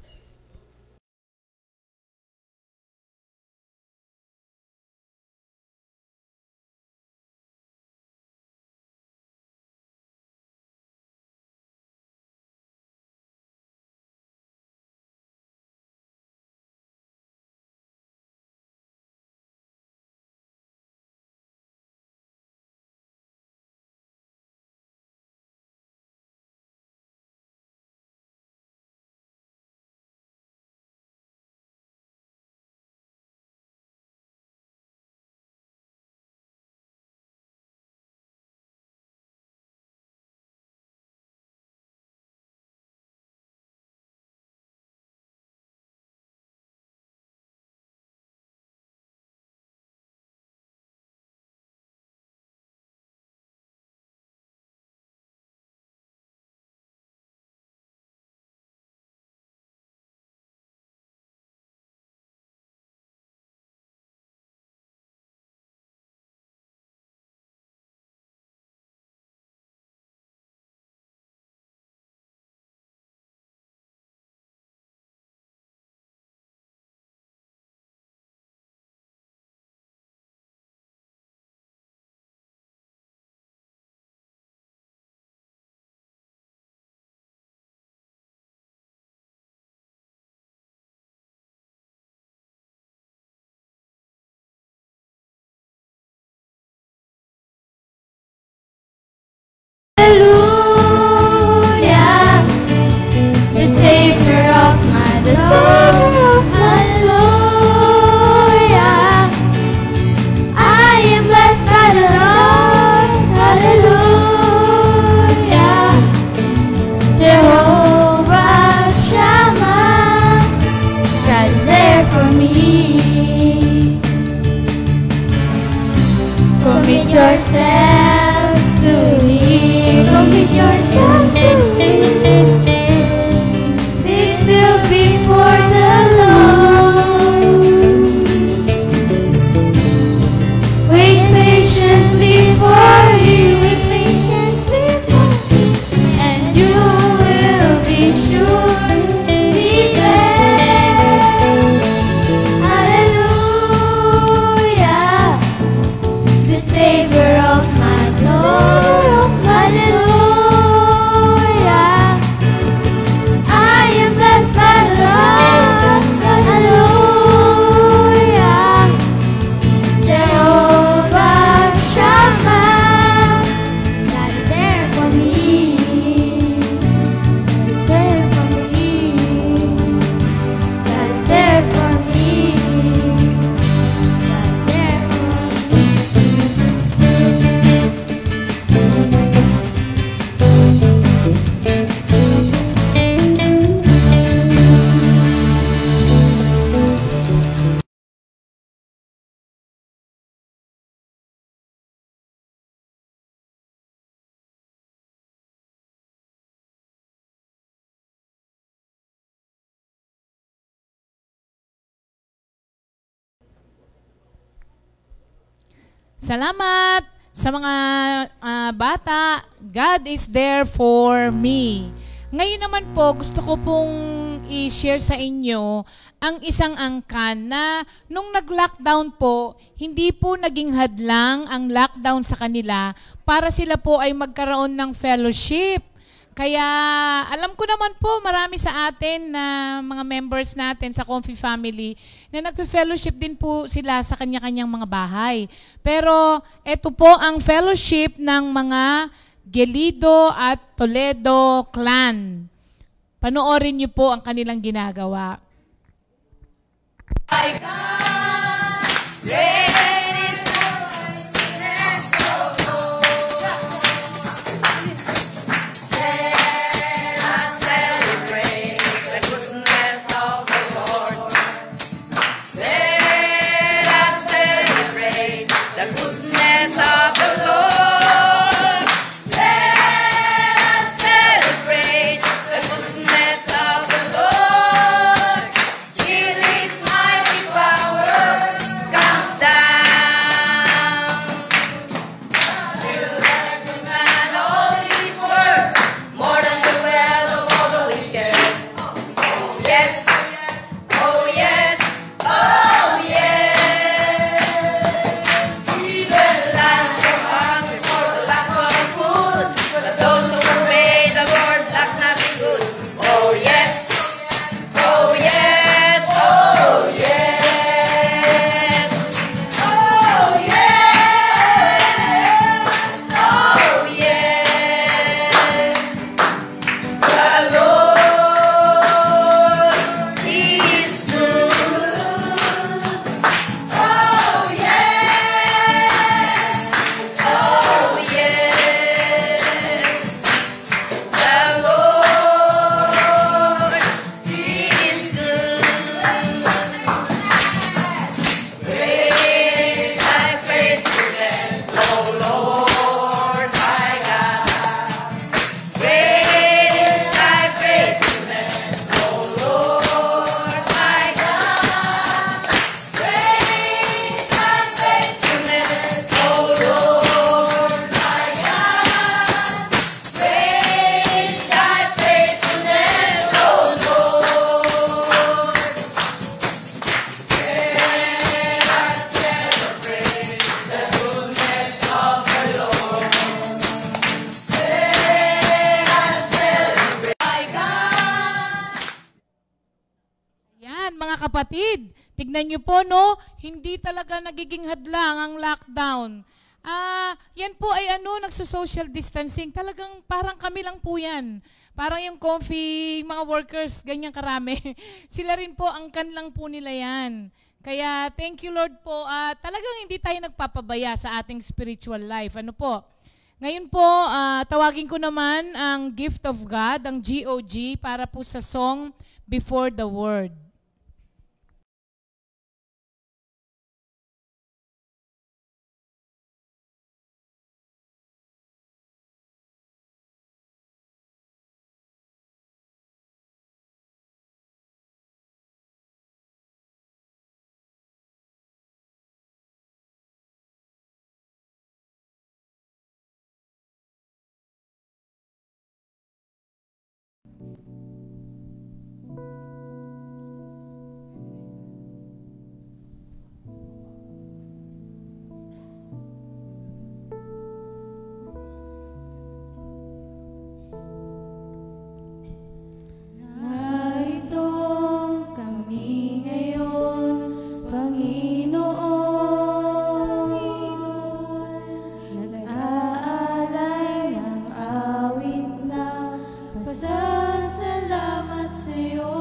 yourself to Him. Commit yourself to Him. Be still before the Lord. Wait patiently for Him. Wait patiently for Him. And you will be sure. Be blessed. Hallelujah. The Savior of my soul. Hallelujah. I am blessed by the Lord. Hallelujah. Jehovah Shammah, that is there for me. That is there for me. That is there for me. That is there for me. Salamat sa mga bata. God is there for me. Ngayon naman po, gusto ko pong i-share sa inyo ang isang angkan na nung nag-lockdown po, hindi po naging hadlang ang lockdown sa kanila para sila po ay magkaroon ng fellowship. Kaya alam ko naman po marami sa atin na mga members natin sa Comfy Family na nagpe-fellowship din po sila sa kanya-kanyang mga bahay. Pero ito po ang fellowship ng mga Gelido at Toledo clan. Panoorin niyo po ang kanilang ginagawa. mga kapatid, tignan niyo po, no, hindi talaga nagiging hadlang ang lockdown. Yan po ay nagso-social distancing. Talagang parang kami lang po yan. Parang yung comfy, mga workers, ganyan karami. Sila rin po, ang lang po nila yan. Kaya thank you Lord po. Talagang hindi tayo nagpapabaya sa ating spiritual life. Ano po? Ngayon po, tawagin ko naman ang Gift of God, ang GOG, para po sa song Before the Word. Narito kami ngayon, Panginoon. Nag-aalay ng awit na pasasalamat sa'yo.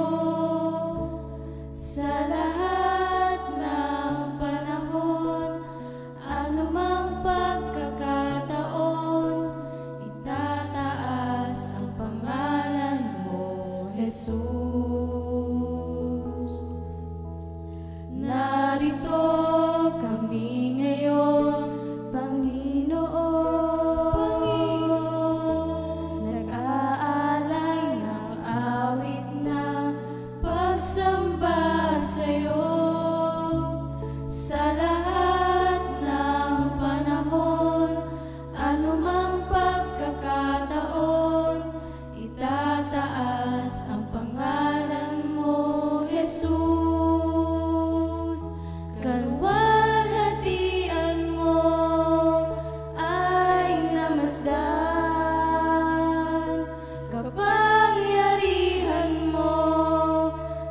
Sa lahat ng panahon, anumang pagkakataon, itataas ang pangalan mo, Jesus. Narito kami ngayon, Panginoon. Nag-aalay ng awit na pagsamba sa'yo. Sa lahat ng panahon, anumang pagkakataon, itataas ang pangalan mo, Jesus. Kalwalhatian mo ay namasdan, kapangyarihan mo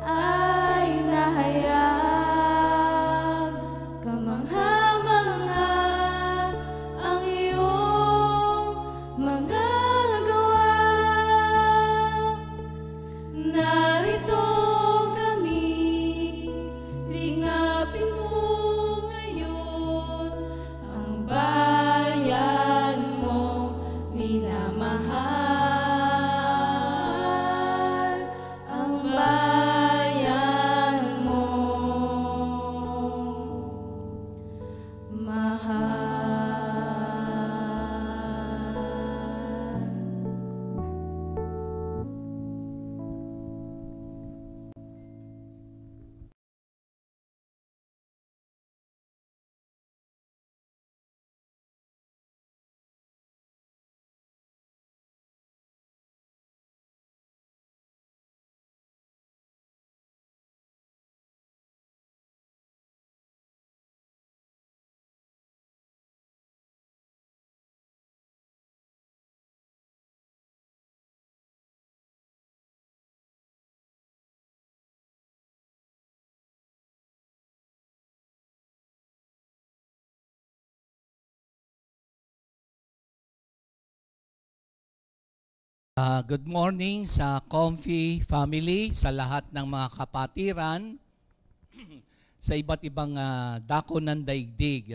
ay nahayag. Kamangha-mangha ang iyong mga gawa. Narito kami, lingapin mo ngayon ang bayan mo minamahal, ang bayan mo mahal. Good morning sa Comfy family, sa lahat ng mga kapatiran, sa iba't ibang dako ng daigdig.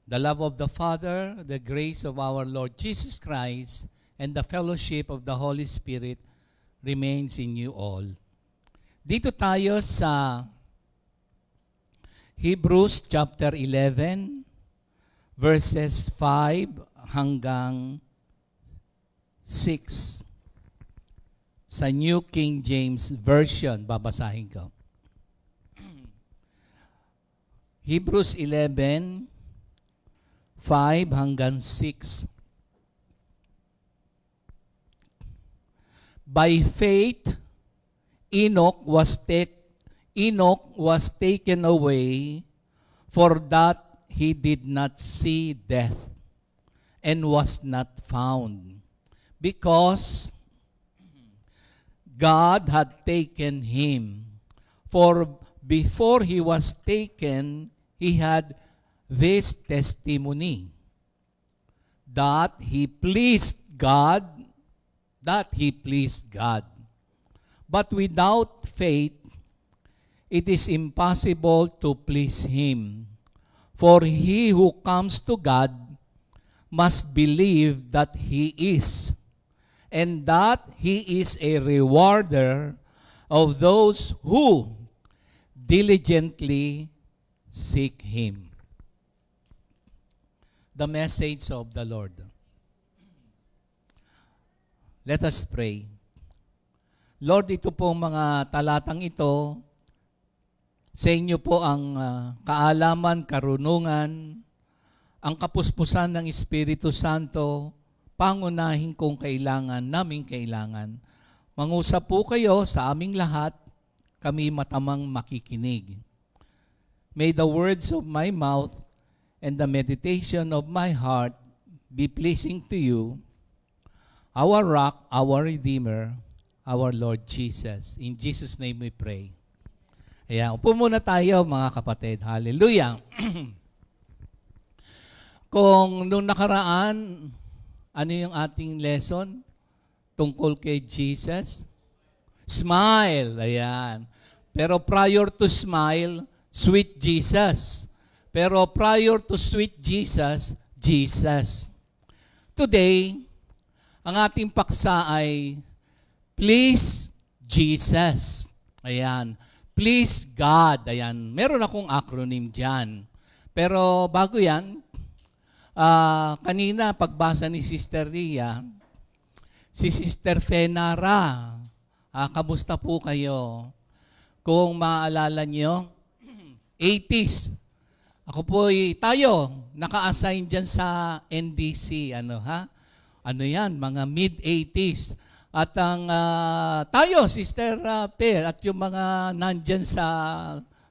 The love of the Father, the grace of our Lord Jesus Christ, and the fellowship of the Holy Spirit remains in you all. Dito tayo sa Hebrews chapter 11, verses 5 hanggang 6. Sa New King James Version, babasahin ko. Hebrews 11, 5 hanggang 6. By faith, Enoch was taken away, for that he did not see death, and was not found, because God had taken him. For before he was taken, he had this testimony, that he pleased God, But without faith, it is impossible to please him. For he who comes to God must believe that he is, and that he is a rewarder of those who diligently seek him. The message of the Lord. Let us pray. Lord, ito po mga talatang ito, sa inyo po ang kaalaman, karunungan, ang kapuspusan ng Espiritu Santo, pangunahin kong naming kailangan. Mangusap po kayo sa aming lahat, kami matamang makikinig. May the words of my mouth and the meditation of my heart be pleasing to you, our rock, our Redeemer, our Lord Jesus. In Jesus' name we pray. Ayan, upo muna tayo mga kapatid. Hallelujah. Kung nung nakaraan, ano yung ating lesson tungkol kay Jesus? Smile. Ayan. Pero prior to smile, sweet Jesus. Pero prior to sweet Jesus, Jesus. Today, ang ating paksa ay please Jesus. Ayan. Please God. Ayan. Meron akong acronym dyan. Pero bago yan, kanina pagbasa ni Sister Ria, si Sister Fenara, kamusta po kayo? Kung maaalala nyo, 80s. Ako po, tayo, naka-assign dyan sa NDC. Ano yan? Mga mid-80s. At ang tayo, Sister Per, at yung mga nandyan sa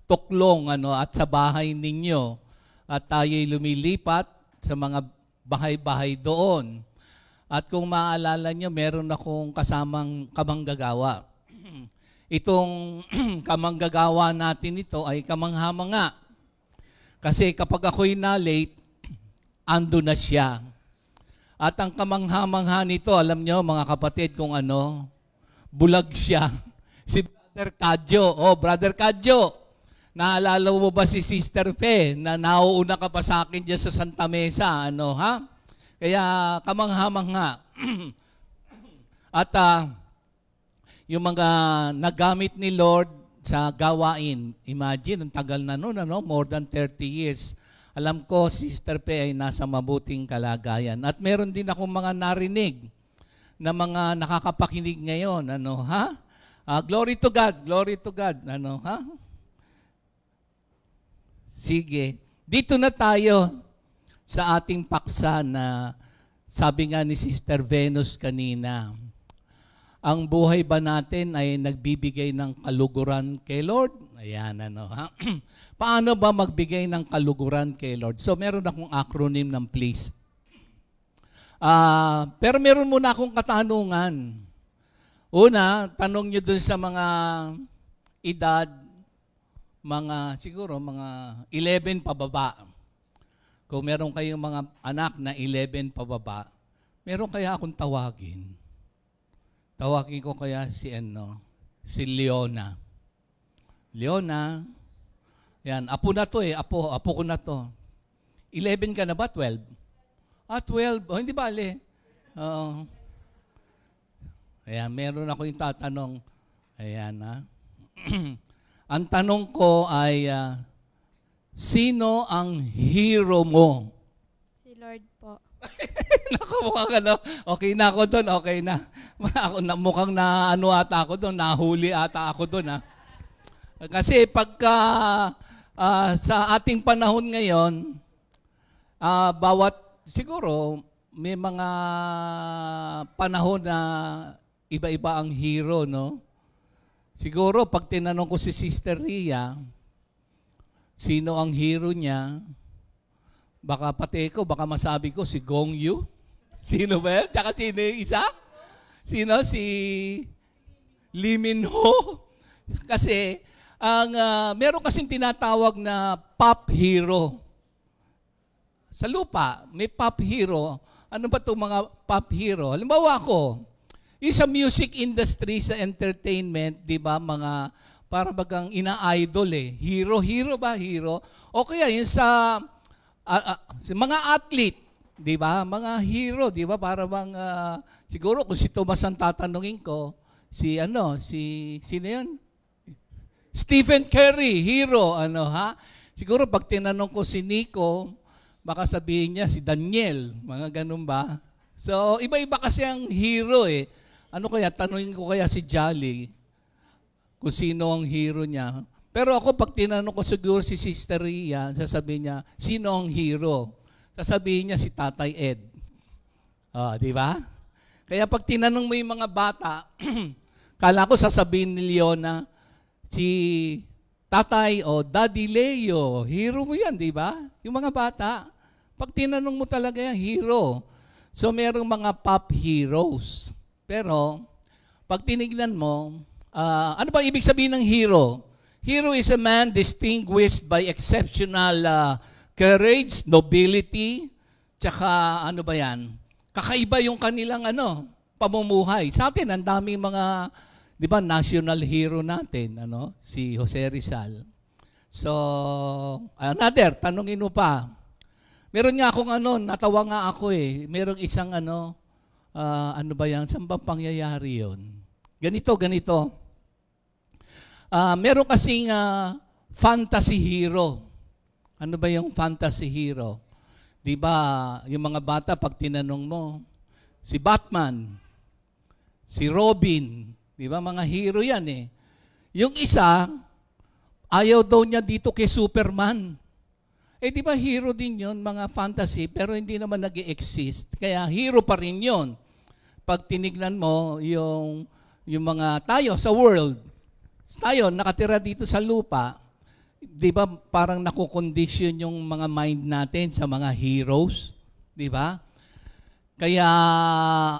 tuklong at sa bahay ninyo, at tayo'y lumilipat sa mga bahay-bahay doon. At kung maaalala nyo, meron akong kasamang kamanggagawa. Itong kamanggagawa natin ito ay kamangha-mangha. Kasi kapag ako'y na-late, ando na siya. At ang kamangha-mangha nito, alam nyo mga kapatid kung bulag siya. Si Brother Kadyo. Oh, Brother Kadyo, naalala mo ba si Sister Fe na nauuna ka pa sa akin dyan sa Santa Mesa? Kaya kamangha-mangha. At yung mga nagamit ni Lord sa gawain, imagine, ang tagal na noon, more than 30 years. Alam ko, Sister Pe ay nasa mabuting kalagayan. At meron din akong mga narinig na mga nakakapakinig ngayon. Glory to God, glory to God. Sige, dito na tayo sa ating paksa na sabi nga ni Sister Venus kanina, ang buhay ba natin ay nagbibigay ng kaluguran kay Lord? Ayan, Paano ba magbigay ng kaluguran kay Lord? So, meron akong acronym ng please. Pero meron muna akong katanungan. Una, tanong nyo dun sa mga edad, siguro mga 11 pababa. Kung meron kayong mga anak na 11 pababa, meron kaya akong tawagin. Tawagin ko kaya si Leona. Leona, yan, apo na to apo ko na to. 11 ka na ba? 12? 12. Oh, hindi bale. Ayan, meron ako yung tatanong. Ayan, Ang tanong ko ay, sino ang hero mo? Si Lord po. Naku, mukhang okay na ako doon, okay na. Mukhang ata ako doon, nahuli ata ako doon, Kasi pagka sa ating panahon ngayon, siguro may mga panahon na iba-iba ang hero, no? Siguro pag tinanong ko si Sister Ria, sino ang hero niya, baka masabi ko si Gong Yu. Sino ba yan? Tsaka sino yung isa? Sino? Si Lee Min Ho. Kasi Meron kasing tinatawag na pop hero. Sa lupa, may pop hero. Ano ba itong mga pop hero? Halimbawa ako, yung sa music industry, sa entertainment, di ba, mga para bagang ina-idol eh. Hero ba? Hero. O kaya yung sa mga athlete, di ba? Mga hero, di ba? Para bang, siguro kung si Tomas ang tatanungin ko, sino yun? Stephen Curry, hero, Siguro pag tinanong ko si Nico, baka sabihin niya si Daniel, mga ganun ba? So, iba-iba kasi ang hero eh. Ano kaya, tanungin ko kaya si Jolly, kung sino ang hero niya. Pero ako, pag tinanong ko siguro si Sister Ria, sasabihin niya, sino ang hero? Sasabihin niya si Tatay Ed. Di ba? Kaya pag tinanong mo yung mga bata, kala ko sasabihin ni Leona, si Tatay o Daddy Leo, hero mo yan, di ba? Yung mga bata, pag tinanong mo talaga yan, hero. So, merong mga pop heroes. Pero, pag tinignan mo, ano ba ibig sabihin ng hero? Hero is a man distinguished by exceptional courage, nobility, tsaka ano ba yan? Kakaiba yung kanilang pamumuhay. Sa atin, ang daming mga, di ba, national hero natin, si Jose Rizal. So, another, tanongin mo pa. Meron nga akong natawa nga ako eh. Merong isang ano ba yan? Saan ba pangyayari yun? Ganito. Meron kasing fantasy hero. Ano ba yung fantasy hero? Di ba, yung mga bata, pag tinanong mo, si Batman, si Robin, di ba, mga hero yan eh. Yung isa, ayaw daw niya dito kay Superman. Di ba hero din yun, mga fantasy, pero hindi naman nag-i-exist. Kaya hero pa rin yun. Pag tinignan mo yung mga tayo sa world, tayo nakatira dito sa lupa, di ba parang nakukondisyon yung mga mind natin sa mga heroes? Di ba? Kaya,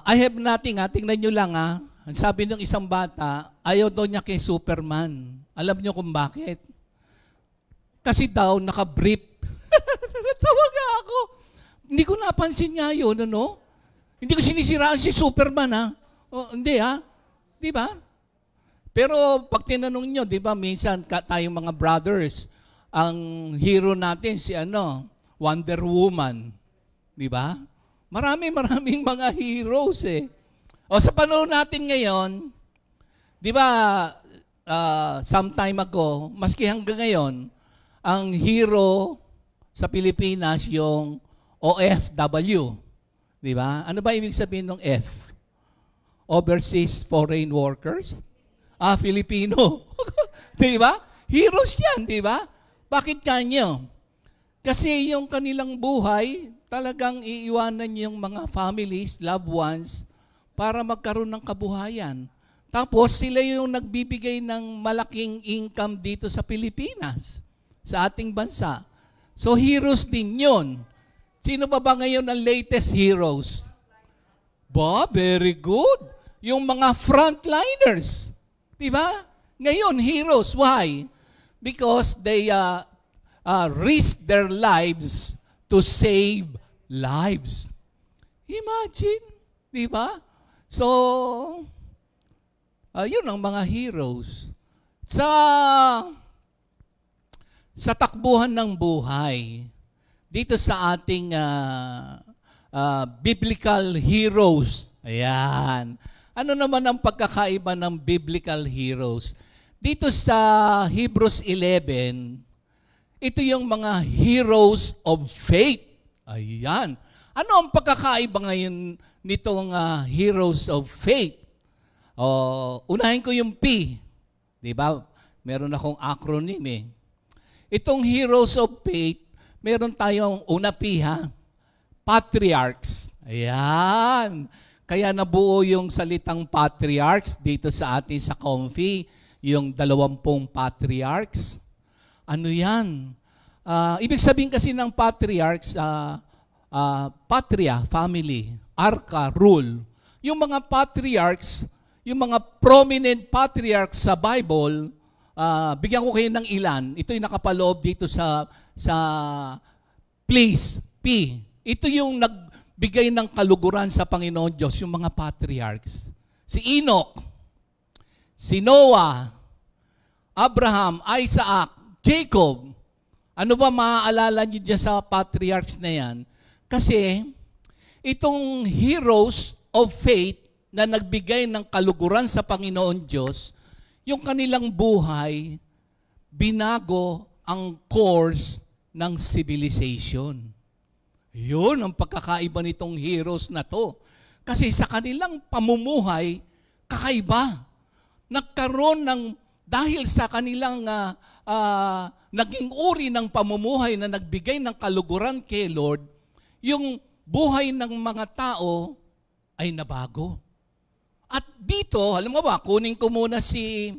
I have nothing tingnan nyo lang Ang sabi ng isang bata, ayaw daw niya kay Superman. Alam nyo kung bakit? Kasi daw naka-brief. Tawag ako. Hindi ko napansin nga yun, Hindi ko sinisiraan si Superman, hindi, Di ba? Pero pag tinanong nyo, di ba, minsan tayong mga brothers, ang hero natin si Wonder Woman. Di ba? Maraming mga heroes eh. O sa panahon natin ngayon, di ba, sometime ago, maski hanggang ngayon, ang hero sa Pilipinas yung OFW. Di ba? Ano ba ibig sabihin ng F? Overseas Foreign Workers? Filipino. Di ba? Heroes yan, di ba? Bakit kanyo? Kasi yung kanilang buhay, talagang iiwanan yung mga families, loved ones, para magkaroon ng kabuhayan. Tapos sila yung nagbibigay ng malaking income dito sa Pilipinas, sa ating bansa. So heroes din yun. Sino ba ngayon ang latest heroes? Very good. Yung mga frontliners. Diba? Ngayon, heroes. Why? Because they risk their lives to save lives. Imagine. Diba? So, yun ang mga heroes. Sa takbuhan ng buhay, dito sa ating biblical heroes, ayan. Ano naman ang pagkakaiba ng biblical heroes? Dito sa Hebrews 11, ito yung mga heroes of faith. Ayan. Ano ang pagkakaiba ngayon nitong heroes of faith? Unahin ko yung P. Diba? Meron akong acronym eh. Itong heroes of faith, meron tayong una P patriarchs. Ayan. Kaya nabuo yung salitang patriarchs dito sa atin sa Comfy, yung 20 patriarchs. Ano yan? Ibig sabihin kasi ng patriarchs, patria, family, arka, rule. Yung mga patriarchs, yung mga prominent patriarchs sa Bible, bigyan ko kayo ng ilan. Ito yung nakapaloob dito sa place, P. Ito yung nagbigay ng kaluguran sa Panginoon Diyos, yung mga patriarchs. Si Enoch, si Noah, Abraham, Isaac, Jacob. Ano ba maaalala niyo dyan sa patriarchs na yan? Kasi itong heroes of faith na nagbigay ng kaluguran sa Panginoon Diyos, yung kanilang buhay, binago ang course ng civilization. Yun ang pagkakaiba nitong heroes na to. Kasi sa kanilang pamumuhay, kakaiba. Nagkaroon ng, dahil sa kanilang naging uri ng pamumuhay na nagbigay ng kaluguran kay Lord, yung buhay ng mga tao ay nabago. At dito, alam mo ba, kunin ko muna si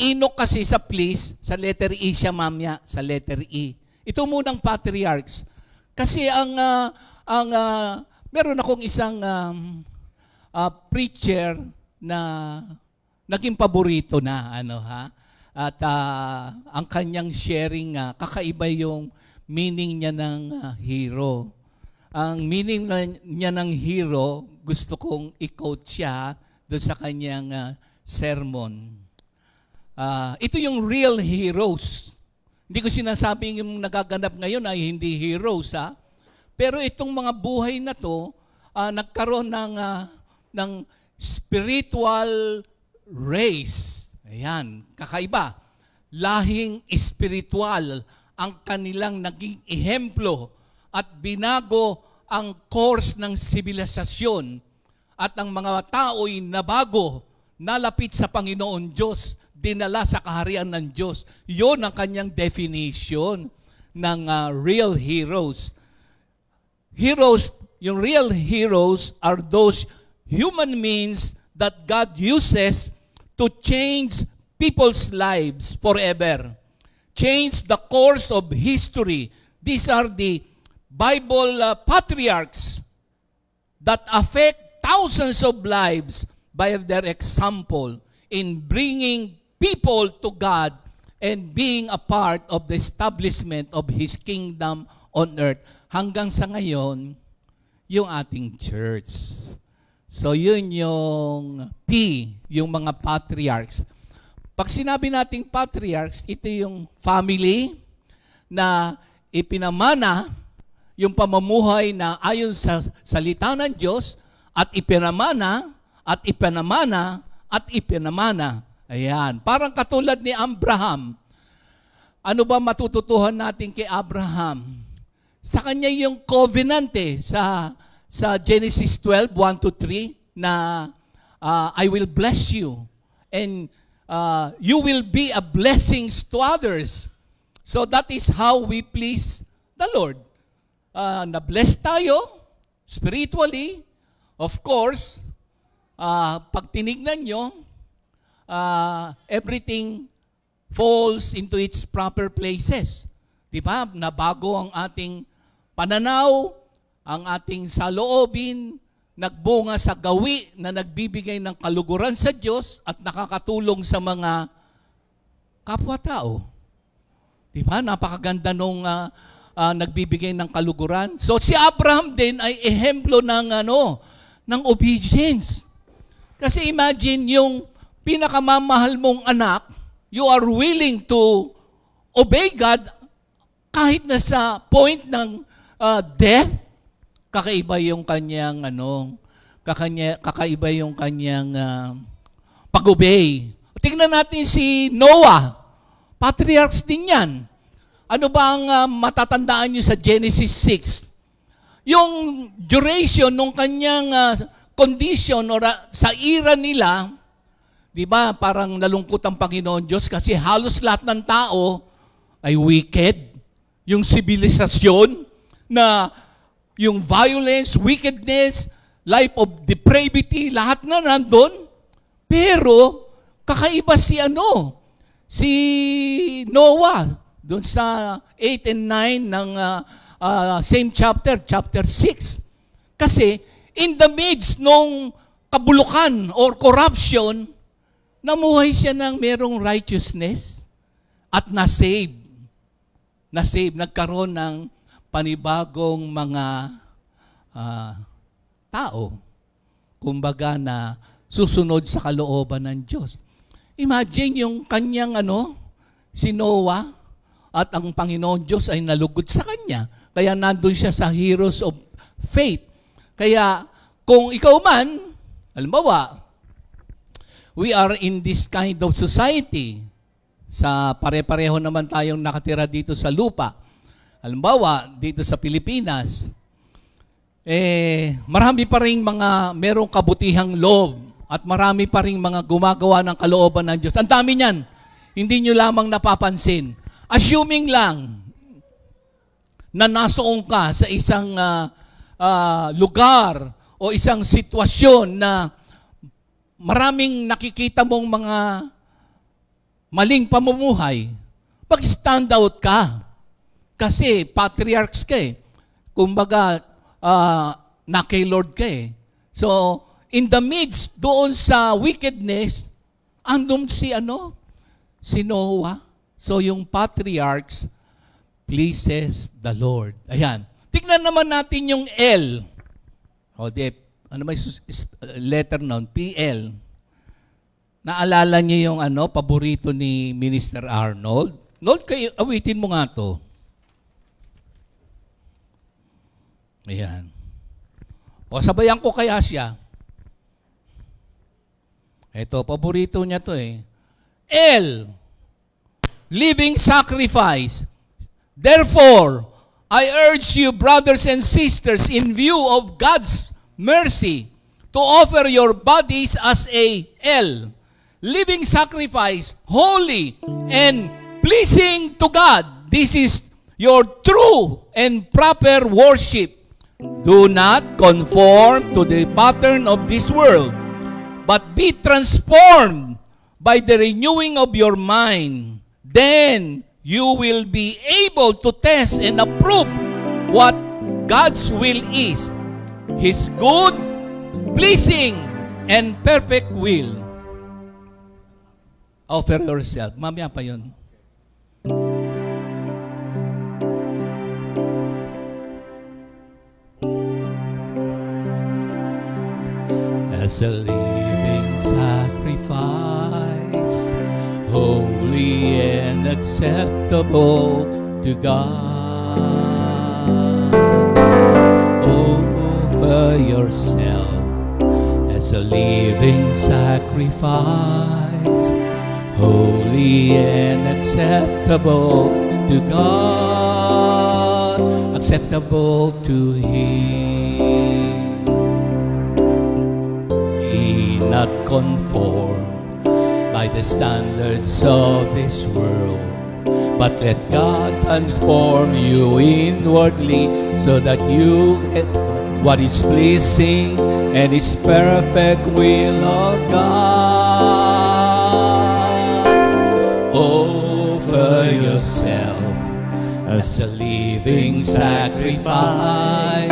Enoch kasi sa please, sa letter E siya mamaya, sa letter E. Ito munang patriarchs. Kasi meron akong isang preacher na naging paborito na, at ang kanyang sharing, kakaiba yung meaning niya ng hero. Ang meaning niya ng hero, gusto kong i-quote siya doon sa kanyang sermon. Ito yung real heroes. Hindi ko sinasabing yung nagaganap ngayon ay hindi heroes, pero itong mga buhay na to, nagkaroon ng spiritual race. Ayan, kakaiba. Lahing spiritual ang kanilang naging ehemplo at binago ang course ng sibilisasyon at ang mga tao'y nabago, nalapit sa Panginoon Diyos, dinala sa kaharian ng Diyos. Yun ang kanyang definition ng real heroes. Heroes, yung real heroes are those human means that God uses to change people's lives forever. Change the course of history. These are the Bible patriarchs that affect thousands of lives by their example in bringing people to God and being a part of the establishment of His kingdom on earth. Hanggang sa ngayon, yung ating church. So yun yung P, yung mga patriarchs. Pag sinabi nating patriarchs, ito yung family na ipinamana yung pamumuhay na ayon sa salita ng Diyos at ipinamana at ipinamana at ipinamana. Ayan. Parang katulad ni Abraham. Ano ba matututuhan natin kay Abraham? Sa kanya yung covenant sa Genesis 12, 1-3 na I will bless you and you will be a blessing to others. So that is how we please the Lord. Na-bless tayo spiritually. Of course, pag tinignan nyo, everything falls into its proper places. Diba? Nabago ang ating pananaw, ang ating saloobin, nagbunga sa gawi na nagbibigay ng kaluguran sa Diyos at nakakatulong sa mga kapwa-tao. Diba? Napakaganda nung nagbibigay ng kaluguran. So si Abraham din ay ehemplo ng obedience. Kasi imagine yung pinakamamahal mong anak, you are willing to obey God kahit na sa point ng death. Kakaiba yung kanyang kakaiba yung kanyang pag-obey. Tingnan natin si Noah. Patriarchs din yan. Ano ba ang matatandaan nyo sa Genesis 6? Yung duration ng kanyang condition or sa era nila, di ba, parang nalungkot ang Panginoon Diyos kasi halos lahat ng tao ay wicked. Yung sibilisasyon na yung violence, wickedness, life of depravity, lahat na nandun. Pero kakaiba si Noah. Doon sa 8 and 9 ng same chapter 6. Kasi in the midst nung kabulukan or corruption, namuhay siya ng merong righteousness at na-save. Na-save, nagkaroon ng panibagong mga tao. Kumbaga na susunod sa kalooban ng Diyos. Imagine yung kanyang si Noah at ang Panginoon Diyos ay nalugod sa kanya. Kaya nandun siya sa heroes of faith. Kaya kung ikaw man, halimbawa, we are in this kind of society. Sa pare-pareho naman tayong nakatira dito sa lupa. Halimbawa, dito sa Pilipinas, marami pa rin mga merong kabutihang loob at marami pa rin mga gumagawa ng kalooban ng Diyos. Ang dami niyan. Hindi nyo lamang napapansin. Assuming lang na nasoong ka sa isang lugar o isang sitwasyon na maraming nakikita mong mga maling pamumuhay, pag-stand out ka. Kasi patriarchs ka eh. Kumbaga, na kay Lord ka eh. So, in the midst doon sa wickedness, andun si Noah. So, yung patriarchs pleases the Lord. Ayan. Tignan naman natin yung L. Ano may letter noon? PL. Naalala niyo yung paborito ni Minister Arnold? Lord, kayo, awitin mo nga to. Ayan. O, sabayan ko kaya siya. Ito, paborito niya to eh. L. Living sacrifice. Therefore, I urge you, brothers and sisters, in view of God's mercy, to offer your bodies as a L. Living sacrifice, holy and pleasing to God. This is your true and proper worship. Do not conform to the pattern of this world, but be transformed by the renewing of your mind. Then you will be able to test and approve what God's will is, His good, pleasing, and perfect will. Offer yourself. Mamaya pa yun. As a living sacrifice, holy and acceptable to God. Offer yourself as a living sacrifice, holy and acceptable to God, acceptable to Him. Not conformed by the standards of this world, but let God transform you inwardly so that you get what is pleasing and is perfect will of God. Offer yourself as a living sacrifice,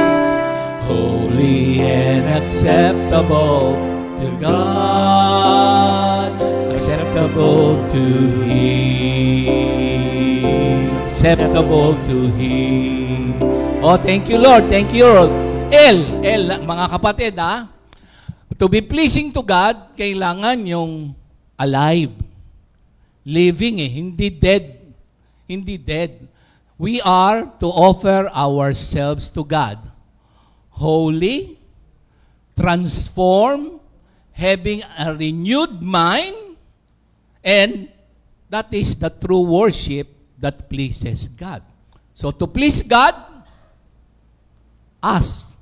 holy and acceptable to God, acceptable to Him, acceptable to Him. Oh, thank you, Lord. Thank you, Lord. L, mga kapatid, to be pleasing to God, kailangan yung alive. Living hindi dead. Hindi dead. We are to offer ourselves to God. Holy, transform, having a renewed mind, and that is the true worship that pleases God. So to please God, us.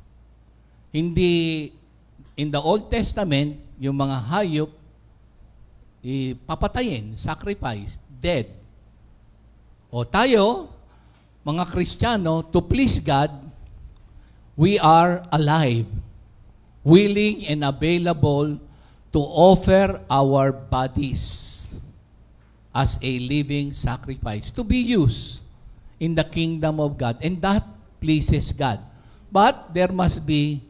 Hindi, in the Old Testament, yung mga hayop, papatayin, sacrifice, dead. O tayo, mga Kristiyano, to please God, we are alive, willing and available to offer our bodies as a living sacrifice to be used in the kingdom of God. And that pleases God. But there must be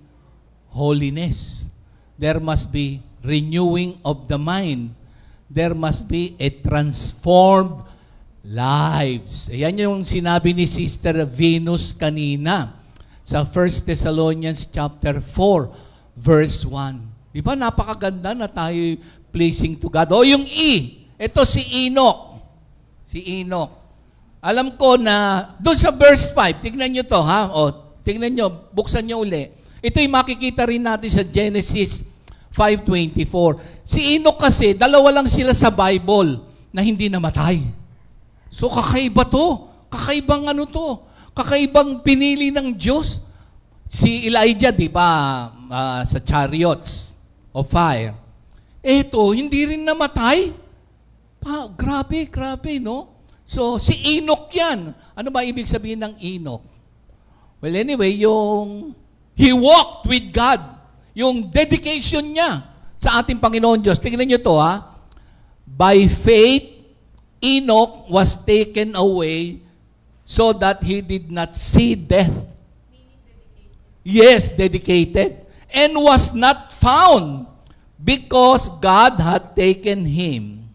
holiness. There must be renewing of the mind. there must be a transformed lives. Ayan yung sinabi ni Sister Venus kanina sa 1 Thessalonians chapter 4, verse 1. Di ba napakaganda na tayo pleasing to God? O yung E, ito si Enoch. Si Enoch. Alam ko na, doon sa verse 5, tignan nyo to ha, o tignan nyo, buksan nyo uli. Ito yung makikita rin natin sa Genesis 5:24. Si Enoch kasi, dalawa lang sila sa Bible na hindi namatay. So kakaiba to. Kakaibang ano to. Kakaibang pinili ng Diyos. Si Elijah, di ba, sa chariots of fire. Eto, hindi rin namatay. Grabe, no? So, si Enoch yan. Ano ba ibig sabihin ng Enoch? Well, anyway, he walked with God. Yung dedication niya sa ating Panginoon Diyos. Tingnan niyo to ha. By faith, Enoch was taken away so that he did not see death. Yes, dedicated. And was not found because God had taken him.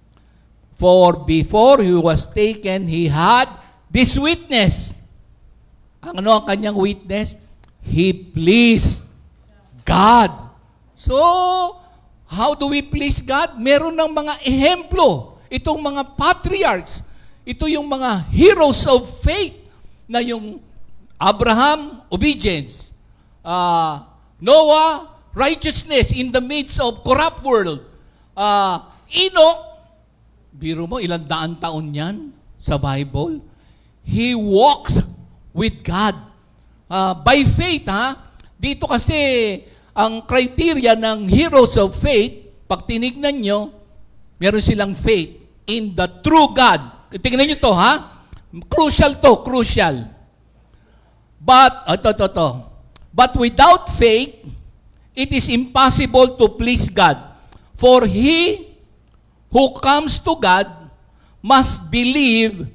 For before he was taken, he had this witness. Ano ang kanyang witness? He pleased God. So, how do we please God? Meron ng mga ehemplo. Itong mga patriarchs, ito yung mga heroes of faith na yung Abraham, obedience. Noah, righteousness in the midst of corrupt world. Enoch, biro mo, ilang daan taon yan sa Bible. He walked with God. By faith, dito kasi, ang criteria ng heroes of faith, pag tinignan nyo, meron silang faith in the true God. Tingnan nyo to, Crucial to, crucial. But, But without faith, it is impossible to please God. For he who comes to God must believe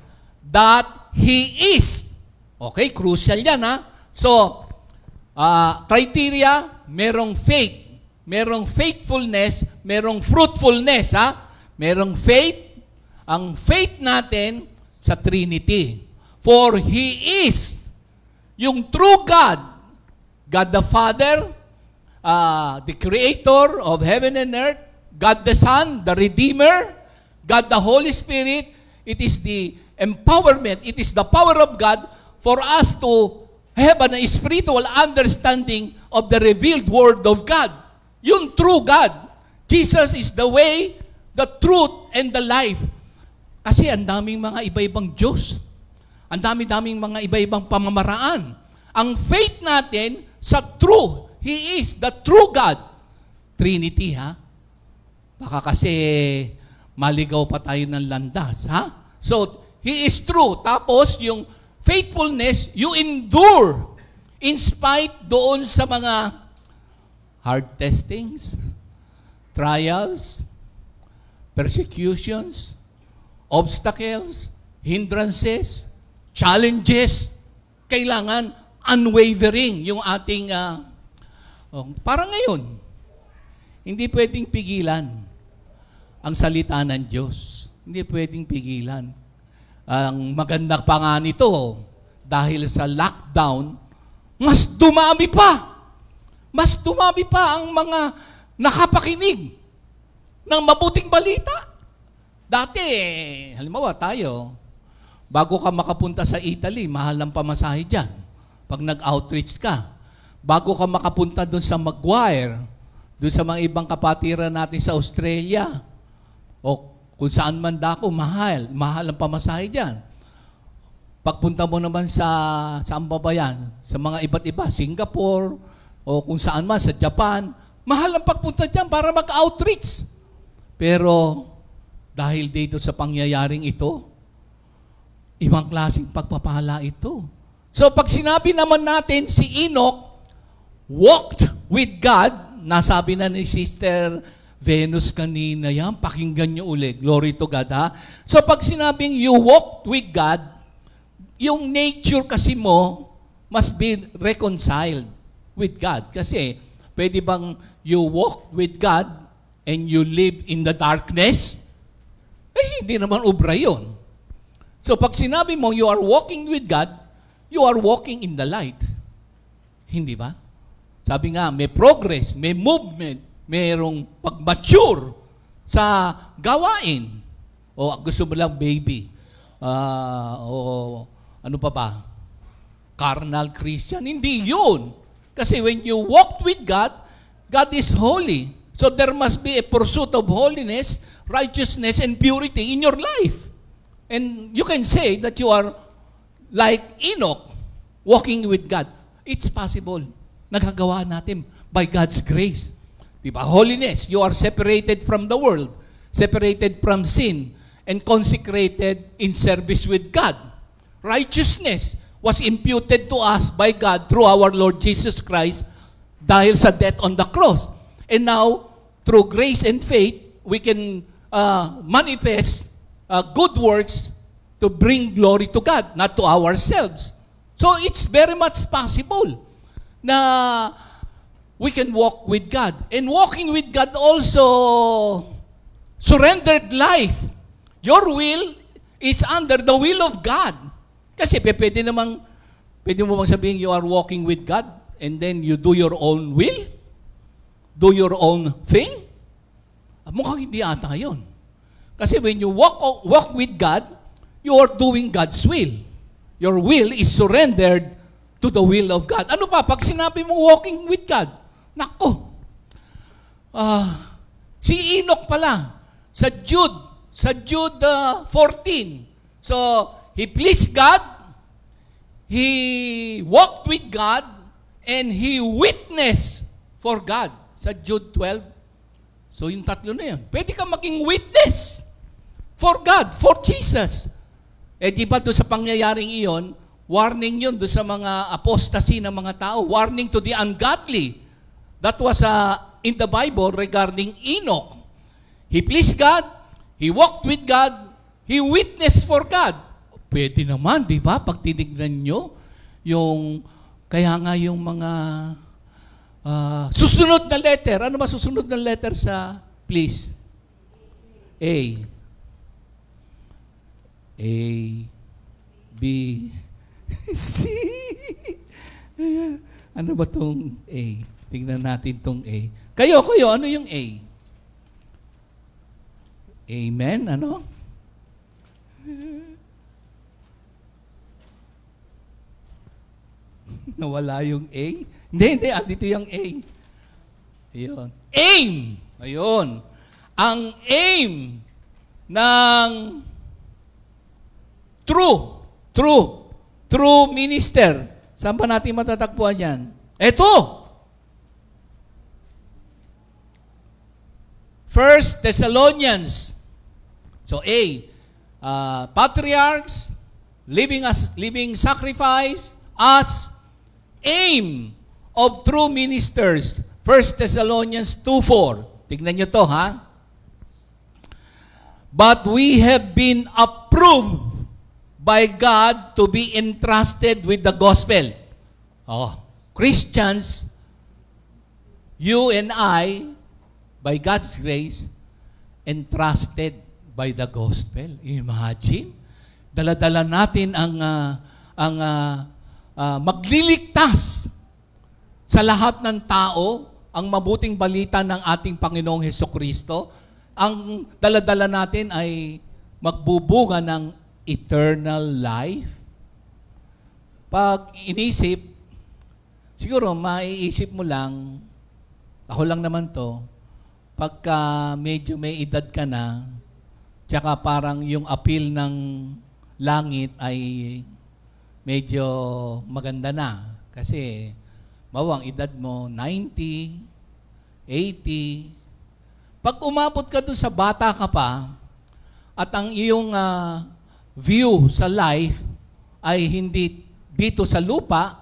that He is. Okay, crucial yan So, criteria, merong faith, merong faithfulness, merong fruitfulness. Merong faith. Ang faith natin sa Trinity. For He is yung true God. God the Father, the Creator of heaven and earth. God the Son, the Redeemer. God the Holy Spirit. It is the empowerment. It is the power of God for us to have an spiritual understanding of the revealed Word of God. Yung true God. Jesus is the way, the truth, and the life. Kasi ang daming mga iba-ibang Diyos. Ang daming mga iba-ibang pamamaraan. Ang faith natin sa true, He is the true God. Trinity, Baka kasi maligaw pa tayo ng landas, So, He is true. Tapos, yung faithfulness, you endure in spite doon sa mga hard testings, trials, persecutions, obstacles, hindrances, challenges. Kailangan unwavering yung ating, parang ngayon, hindi pwedeng pigilan ang salita ng Diyos. Hindi pwedeng pigilan. Ang maganda pa nga nito, dahil sa lockdown, mas dumami pa. Mas dumami pa ang mga nakapakinig ng mabuting balita. Dati, halimbawa tayo, bago ka makapunta sa Italy, mahal ang pamasahe dyan. Pag nag-outreach ka. Bago ka makapunta doon sa Maguire, doon sa mga ibang kapatiran natin sa Australia, o kung saan man dako, mahal ang pamasahe dyan. Pagpunta mo naman sa saan ba yan? Sa mga iba't iba, Singapore, o kung saan man, sa Japan, mahal ang pagpunta dyan para mag-outreach. Pero, dahil dito sa pangyayaring ito, ibang klaseng pagpapala ito. So, pag sinabi naman natin si Enoch walked with God, nasabi na ni Sister Venus kanina yan, pakinggan nyo ulit. Glory to God, So, pag sinabing you walked with God, yung nature kasi mo must be reconciled with God. Kasi, pwede bang you walk with God and you live in the darkness? hindi naman obra yun. So pag sinabi mo you are walking with God, you are walking in the light. Hindi ba? Sabi nga, may progress, may movement, mayroong pag-mature sa gawain. O gusto mo lang baby. O ano pa ba? Carnal Christian. Hindi yun. Kasi when you walk with God, God is holy. So there must be a pursuit of holiness, righteousness, and purity in your life. And you can say that you are like Enoch, walking with God. It's possible. Nagagawa natin by God's grace. Diba? Holiness, you are separated from the world, separated from sin, and consecrated in service with God. Righteousness was imputed to us by God through our Lord Jesus Christ dahil sa death on the cross. And now, through grace and faith, we can manifest good works to bring glory to God, not to ourselves. So it's very much possible na we can walk with God. And walking with God also surrendered life. Your will is under the will of God. Kasi pwede mo bang sabihin you are walking with God and then you do your own will? Do your own thing? Mukhang hindi ata yun. Kasi when you walk with God, you are doing God's will. Your will is surrendered to the will of God. Ano pa? Pag sinabi mo walking with God, nako. Si Enoch pala, sa Jude 14. So, he pleased God, he walked with God, and he witnessed for God. Sa Jude 12. So, yung tatlo na yan. Pwede ka maging witness for God, for Jesus. Eh, di ba doon sa pangyayaring iyon, warning yun doon sa mga apostasy ng mga tao, warning to the ungodly. That was in the Bible regarding Enoch. He pleased God, he walked with God, he witnessed for God. Pwede naman, di ba? Pag tinignan nyo, kaya nga yung mga susunod na letter. Ano ba susunod na letter sa please? A, B, C. Ano ba tong A? Tingnan natin tong A. Kayo, ano yung A? Amen? Ano? Nawala yung A? Hindi. Dito yung A. Ayun. Aim! Ayun. Ang aim ng true minister. Saan ba natin matatagpuan yan? Ito! 1 Thessalonians. So A, patriarchs, living sacrifice as aim of true ministers. 1 Thessalonians 2:4. Tignan nyo to, ha? But we have been approved by God to be entrusted with the gospel. Christians, you and I, by God's grace, entrusted by the gospel. Imagine, dala-dala natin ang magliligtas sa lahat ng tao, ang mabuting balita ng ating Panginoong Hesukristo. Ang dala-dala natin ay magbubunga ng eternal life. Pag inisip, siguro maiisip mo lang, ako lang naman to, pagka medyo may edad ka na, tsaka parang yung appeal ng langit ay medyo maganda na. Kasi, mawang edad mo, 90, 80. Pag umabot ka doon sa bata ka pa, at ang iyong view sa life ay hindi dito sa lupa,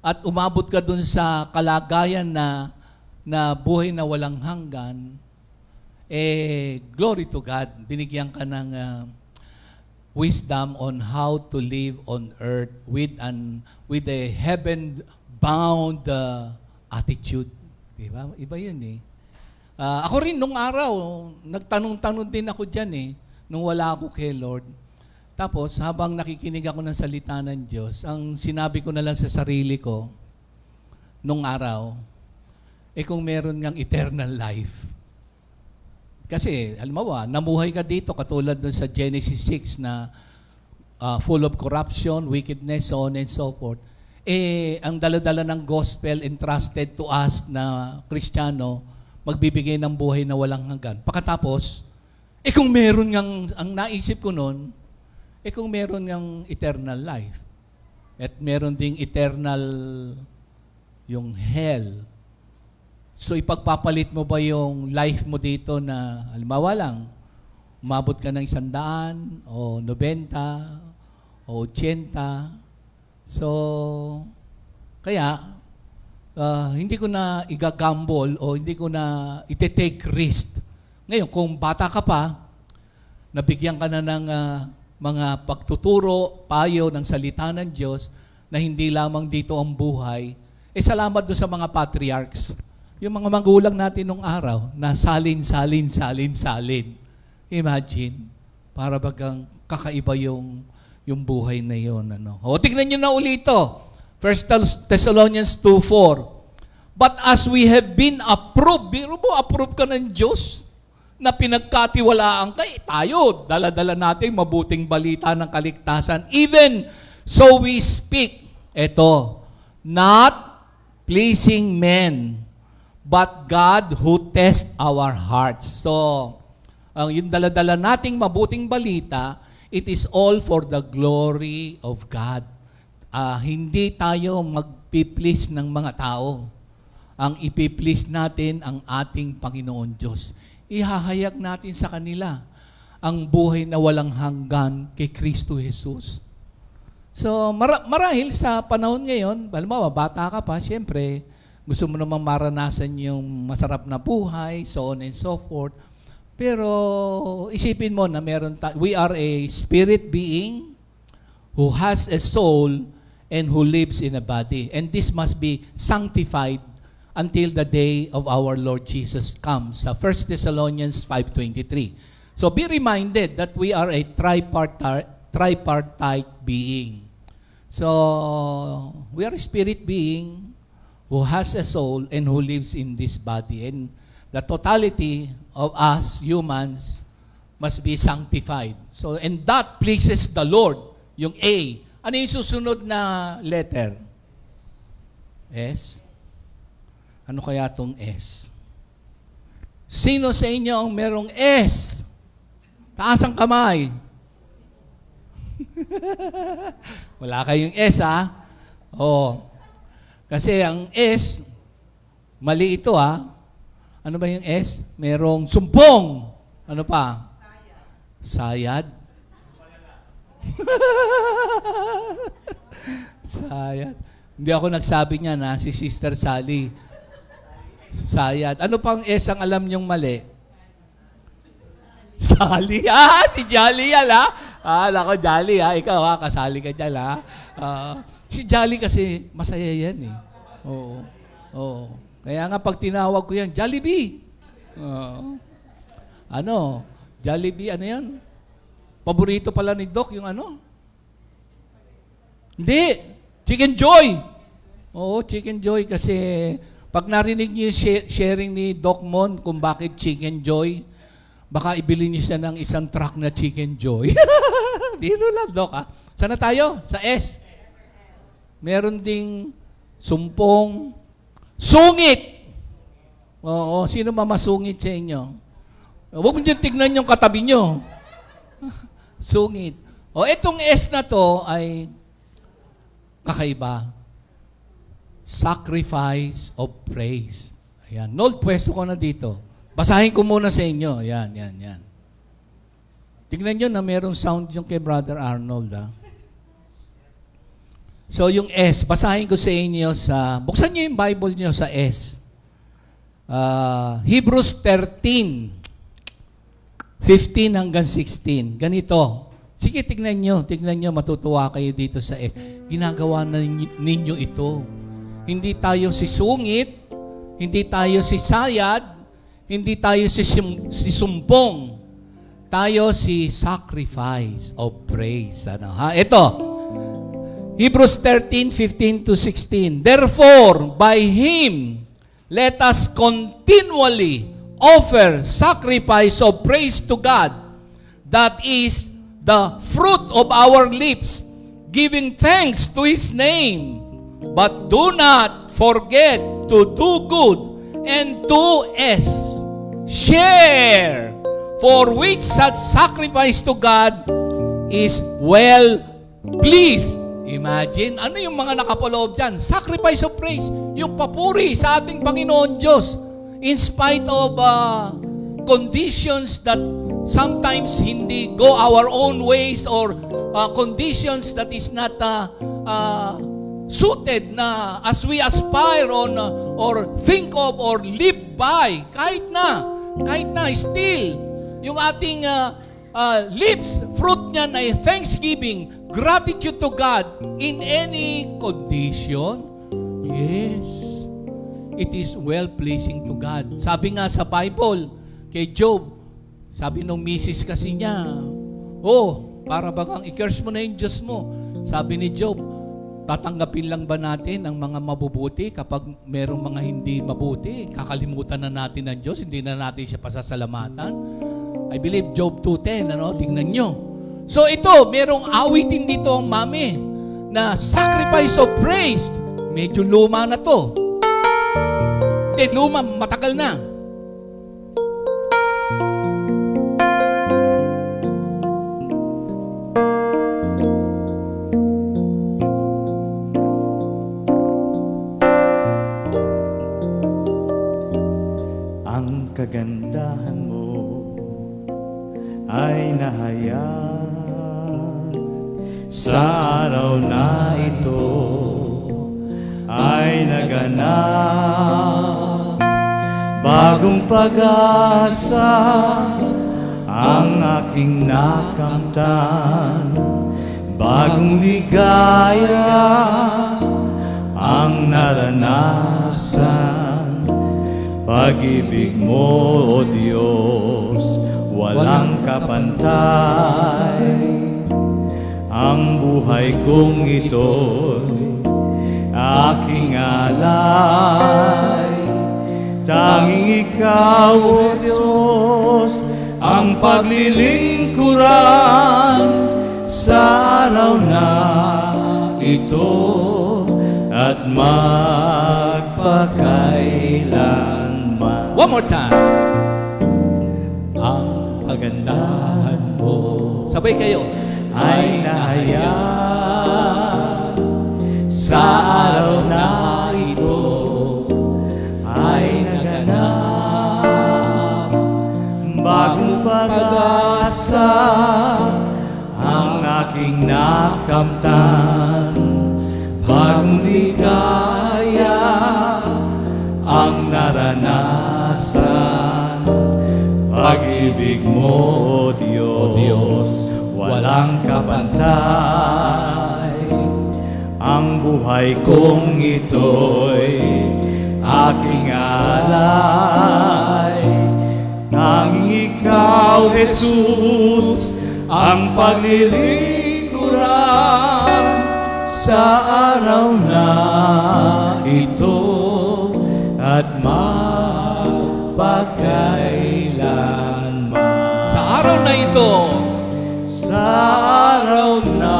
at umabot ka doon sa kalagayan na buhay na walang hanggan, glory to God, binigyan ka ng wisdom on how to live on earth with a heaven-bound attitude. Diba? Iba yun eh. Ako rin nung araw, nagtanong-tanong din ako dyan eh. nung wala ako kay Lord. Tapos, habang nakikinig ako ng salita ng Diyos, ang sinabi ko na lang sa sarili ko, nung araw, kung meron ngang eternal life. Kasi, halimbawa, namuhay ka dito, katulad dun sa Genesis 6 na full of corruption, wickedness, so on and so forth. Ang dala-dala ng gospel entrusted to us na Kristiyano, magbibigay ng buhay na walang hanggan. Pagkatapos, kung meron ngang, ang naisip ko nun, kung meron ngang eternal life, at meron ding eternal yung hell, so ipagpapalit mo ba yung life mo dito na, halimbawa lang, umabot ka ng 100 o 90 o 80. So, kaya, hindi ko na igagamble o hindi ko na ite-take risk. Ngayon, kung bata ka pa, nabigyan ka na ng mga pagtuturo, payo ng salita ng Diyos na hindi lamang dito ang buhay, salamat doon sa mga patriarchs. Yung mga magulang natin nung araw na salin. Imagine, para bagang kakaiba yung buhay na yun. Tignan nyo na ulit ito. 1 Thessalonians 2:4. But as we have been approved, biro mo, approve ka ng Diyos na pinagkatiwalaan ka, tayo, dala-dala natin mabuting balita ng kaligtasan. Even so we speak, not pleasing men, but God who tests our hearts. So, yung dala-dala nating mabuting balita, it is all for the glory of God. Hindi tayo magpi-please ng mga tao. Ang ipi-please natin ang ating Panginoon Diyos. Ihahayag natin sa kanila ang buhay na walang hanggan kay Kristo Jesus. So, marahil sa panahon ngayon, halimbawa, bata ka pa, siyempre, gusto mo namang maranasan yung masarap na buhay, so on and so forth. Pero isipin mo na we are a spirit being who has a soul and who lives in a body. And this must be sanctified until the day of our Lord Jesus comes. Sa 1 Thessalonians 5:23. So be reminded that we are a tripartite being. So we are a spirit being who has a soul and who lives in this body. And the totality of us humans must be sanctified. So, and that pleases the Lord. Yung A. Ano yung susunod na letter? S? Ano kaya itong S? Sino sa inyo ang merong S? Taas ang kamay. Wala kayong S, ha? Oo. Kasi ang S, mali ito, ha? Ano ba yung S? Merong sumpong. Ano pa? Sayad. Sayad. Hindi ako nagsabi niya na si Sister Sally. Sayad. Ano pang S ang alam niyong mali? Sally. Si Jolly yan, ha? Alam ko, Jolly, ha? Ikaw, ha? Kasali ka dyan, ha? Si Jolly kasi masaya yan, eh. Oo. Kaya nga pag tinawag ko yan, Jollibee. Jollibee, ano yan? Paborito pala ni Doc yung ano? Hindi. Chicken Joy. Oo, Chicken Joy kasi pag narinig niyo yung sharing ni Doc Mon kung bakit Chicken Joy, baka ibili niyo siya ng isang truck na Chicken Joy. Biro lang, Doc, ha? Sana tayo? Sa S. Meron ding sumpong, sungit. Oo, sino mamasungit sa inyo? Huwag niyo tignan yung katabi niyo. Sungit. Itong S na to ay kakaiba. Sacrifice of praise. Ayan. Nold, pwesto ko na dito. Basahin ko muna sa inyo. Yan. Tignan nyo na merong sound yung kay Brother Arnold, ha? So, yung S, basahin ko sa inyo buksan nyo yung Bible nyo sa S. Hebrews 13, 15 hanggang 16. Ganito. Sige, tignan nyo, matutuwa kayo dito sa S. Ginagawa na ninyo ito. Hindi tayo si sungit, hindi tayo si sayad, hindi tayo si sumpong. tayo si sacrifice of praise. Ano, ha? Ito, Hebrews 13:15-16. Therefore, by Him, let us continually offer sacrifice of praise to God. That is the fruit of our lips, giving thanks to His name. But do not forget to do good and to share, for which such sacrifice to God is well pleased. Imagine, ano yung mga nakapaloob dyan? Sacrifice of praise, yung papuri sa ating Panginoon Diyos, in spite of conditions that sometimes hindi go our own ways, or conditions that is not suited na as we aspire on or think of or live by. Kahit na still yung ating lips, fruit niyan ay thanksgiving, gratitude to God in any condition. Yes, it is well-pleasing to God. Sabi nga sa Bible, kay Job, sabi nung misis kasi niya, para bagang i-curse mo na yung Diyos mo. Sabi ni Job, tatanggapin lang ba natin ang mga mabubuti kapag merong mga hindi mabuti? Kakalimutan na natin ang Diyos, hindi na natin siya pasasalamatan. I believe Job 2:10, tingnan nyo. So ito, merong awitin dito ang mami na sacrifice of praise. Medyo luma na to. Hindi, luma, matagal na. Ang kagandahan mo ay nahayag sa araw na ito, ay naganap. Bagong pag-asa ang aking nakamtan, bagong ligaya ang naranasan. Pag-ibig mo, O Diyos, walang kapantay. Ang buhay kong ito'y aking alay. Tanging Ikaw, O Diyos, ang paglilingkuran sa araw na ito at magpakailanman. One more time. Ang kagandahan mo, sabay kayo, ay nahayag sa araw na ito, ay naganap. Bagong pag-asa ang aking nakamtan, bagong ligaya ang naranasan. Pag-ibig mo, O Diyos, walang kapantay. Ang buhay kong ito'y aking alay. Nanging Ikaw, Jesus, ang paglilingkuran sa araw na ito at magpakailanman. sa araw na ito, Sa araw na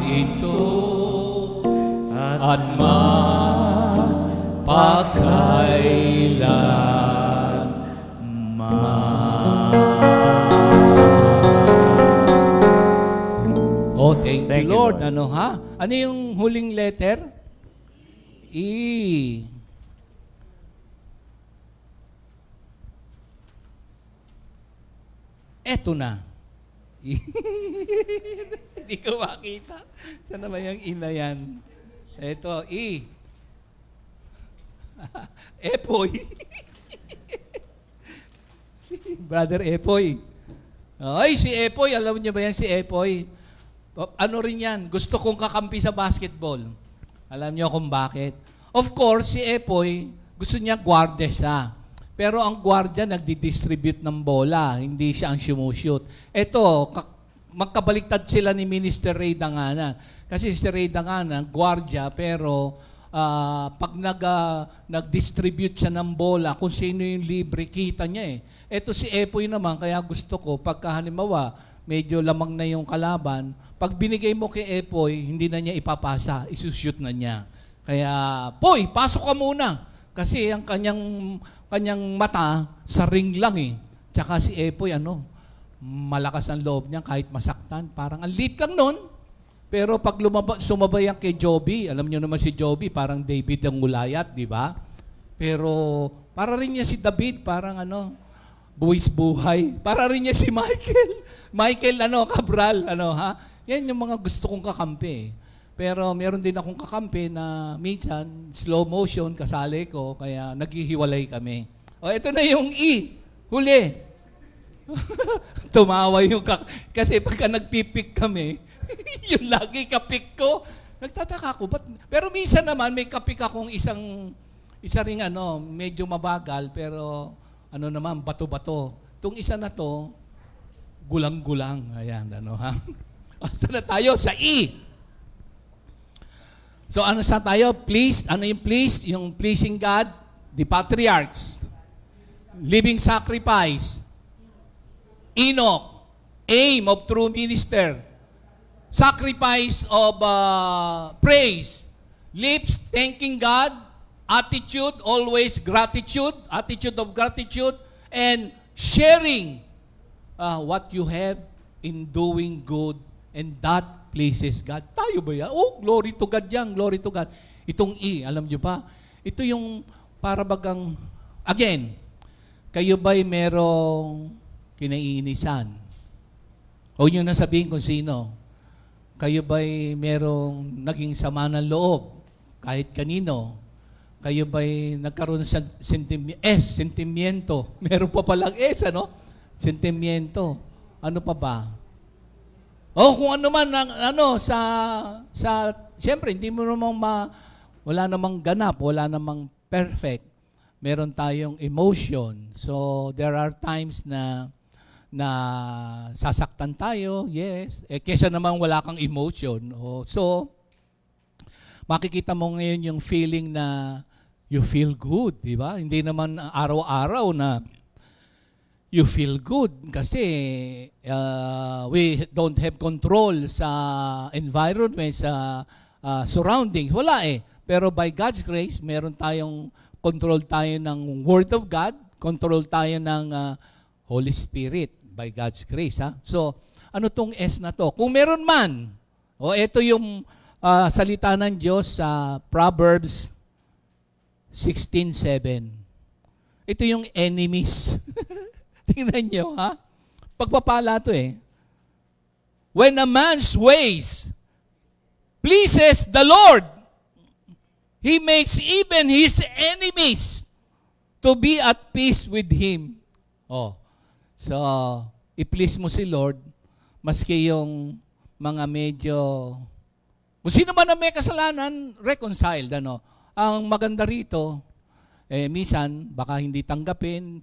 ito at magpakailanman. oh, thank you, Lord. Lord. Ano ha? Ano yung huling letter? E. Eto na. Hindi ko makita. Saan naman yung ina yan? Eto, E. Epoy. Si Brother Epoy. Ay, si Epoy. Alam niyo ba yan si Epoy? Ano rin yan? Gusto kong kakampi sa basketball. Alam niyo kung bakit? Of course, si Epoy, gusto niya guardesa. Pero ang gwardiya nagdi-distribute ng bola, hindi siya ang shoot. Ito, magkabaliktad sila ni Minister Ray Danganan. Kasi si Ray Danganan, gwardiya, pero pag nag-distribute siya ng bola, kung sino yung libre, kita niya eh. Ito si Epoy naman, kaya gusto ko, pagka halimbawa, medyo lamang na yung kalaban, pag binigay mo kay Epoy, hindi na niya ipapasa, isushoot na niya. Kaya, Poy, pasok ka muna. Kasi ang kanyang mata, sa ring lang eh. Tsaka si Epoy, malakas ang loob niya kahit masaktan. Parang ang liit lang nun. Pero pag sumabay yan kay Joby, alam niyo naman si Joby, parang David ang Gulayat, di ba? Pero para rin niya si David, parang buwis buhay. Para rin niya si Michael Cabral, ha? Yan yung mga gusto kong kakampi. Pero meron din akong kakampi na minsan, slow motion, kasali ko, kaya naghihiwalay kami. O, ito na yung E. Huli. Tumawa yung kasi pagka nagpipik kami, yung lagi kapik ko, nagtataka ko. Pero minsan naman, may kapik akong isa ring medyo mabagal, pero naman, bato-bato. Itong isa na to, gulang-gulang. Ayan, ha? Saan na tayo? Sa E. So, saan tayo? Please, yung please? Yung pleasing God, the patriarchs, living sacrifice, Enoch, aim of true minister, sacrifice of praise, lips thanking God, attitude, always gratitude, attitude of gratitude, and sharing what you have in doing good, and that pleases God. Tayo ba yan? Oh, glory to God yan, glory to God. Itong E, alam nyo ba? Ito yung para bagang, again, kayo ba'y merong kinaiinisan? Huwag nyo na sabihin kung sino. Kayo ba'y merong naging sama ng loob kahit kanino? Kayo ba'y nagkaroon sa sentimiento? Meron pa palang sentimiento. Ano pa ba? Kung ano man, siyempre, hindi mo namang wala namang ganap, wala namang perfect. Meron tayong emotion. So, there are times na sasaktan tayo, yes. Kesa naman wala kang emotion. So, makikita mo ngayon yung feeling na you feel good, di ba? Hindi naman araw-araw na you feel good kasi we don't have control sa environment, sa surroundings. Wala eh. Pero by God's grace, meron tayong control tayo ng Word of God, control tayo ng Holy Spirit by God's grace. Ha? So, ano tong S na to? Kung meron man, ito yung salita ng Diyos sa Proverbs 16:7. Ito yung enemies. Tingnan nyo, ha? Pagpapala to eh. When a man's ways pleases the Lord, He makes even his enemies to be at peace with him. So, i-please mo si Lord, maski yung mga medyo, kung sino man na may kasalanan, reconciled. Ang maganda rito, minsan, baka hindi tanggapin,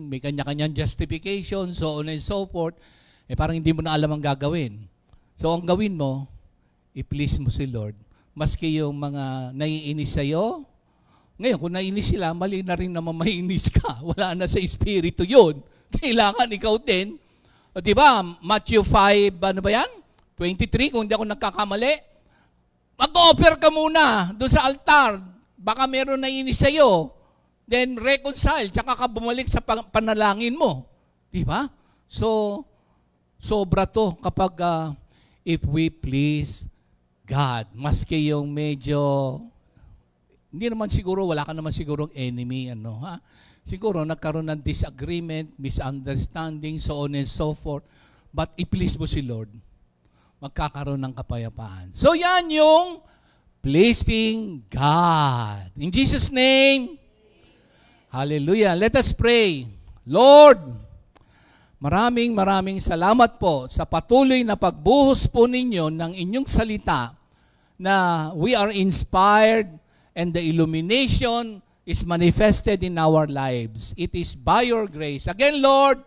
may kanya-kanyang justification, so on and so forth, parang hindi mo na alam ang gagawin. So, ang gawin mo, i-please mo si Lord. Maski yung mga naiinis sa'yo, ngayon, kung naiinis sila, mali na rin naman maiinis ka. Wala na sa espiritu yun. Kailangan ikaw din. Diba, Matthew 5, 23, kung hindi ako nagkakamali, mag-offer ka muna doon sa altar. Baka meron naiinis sa'yo. Then reconcile, tsaka ka bumalik sa panalangin mo. Diba? So, sobra to kapag if we please God. Maski yung medyo, hindi naman siguro, wala ka naman siguro enemy, ha? Siguro nagkaroon ng disagreement, misunderstanding, so on and so forth. But i-please mo si Lord, magkakaroon ng kapayapaan. So yan yung pleasing God. In Jesus' name, hallelujah. Let us pray. Lord, maraming salamat po sa patuloy na pagbuhos po ninyo ng inyong salita na we are inspired and the illumination is manifested in our lives. It is by your grace. Again, Lord,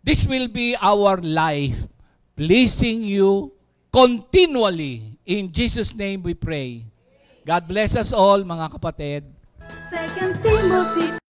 this will be our life, pleasing you continually. In Jesus' name we pray. God bless us all, mga kapatid. 2 Timothy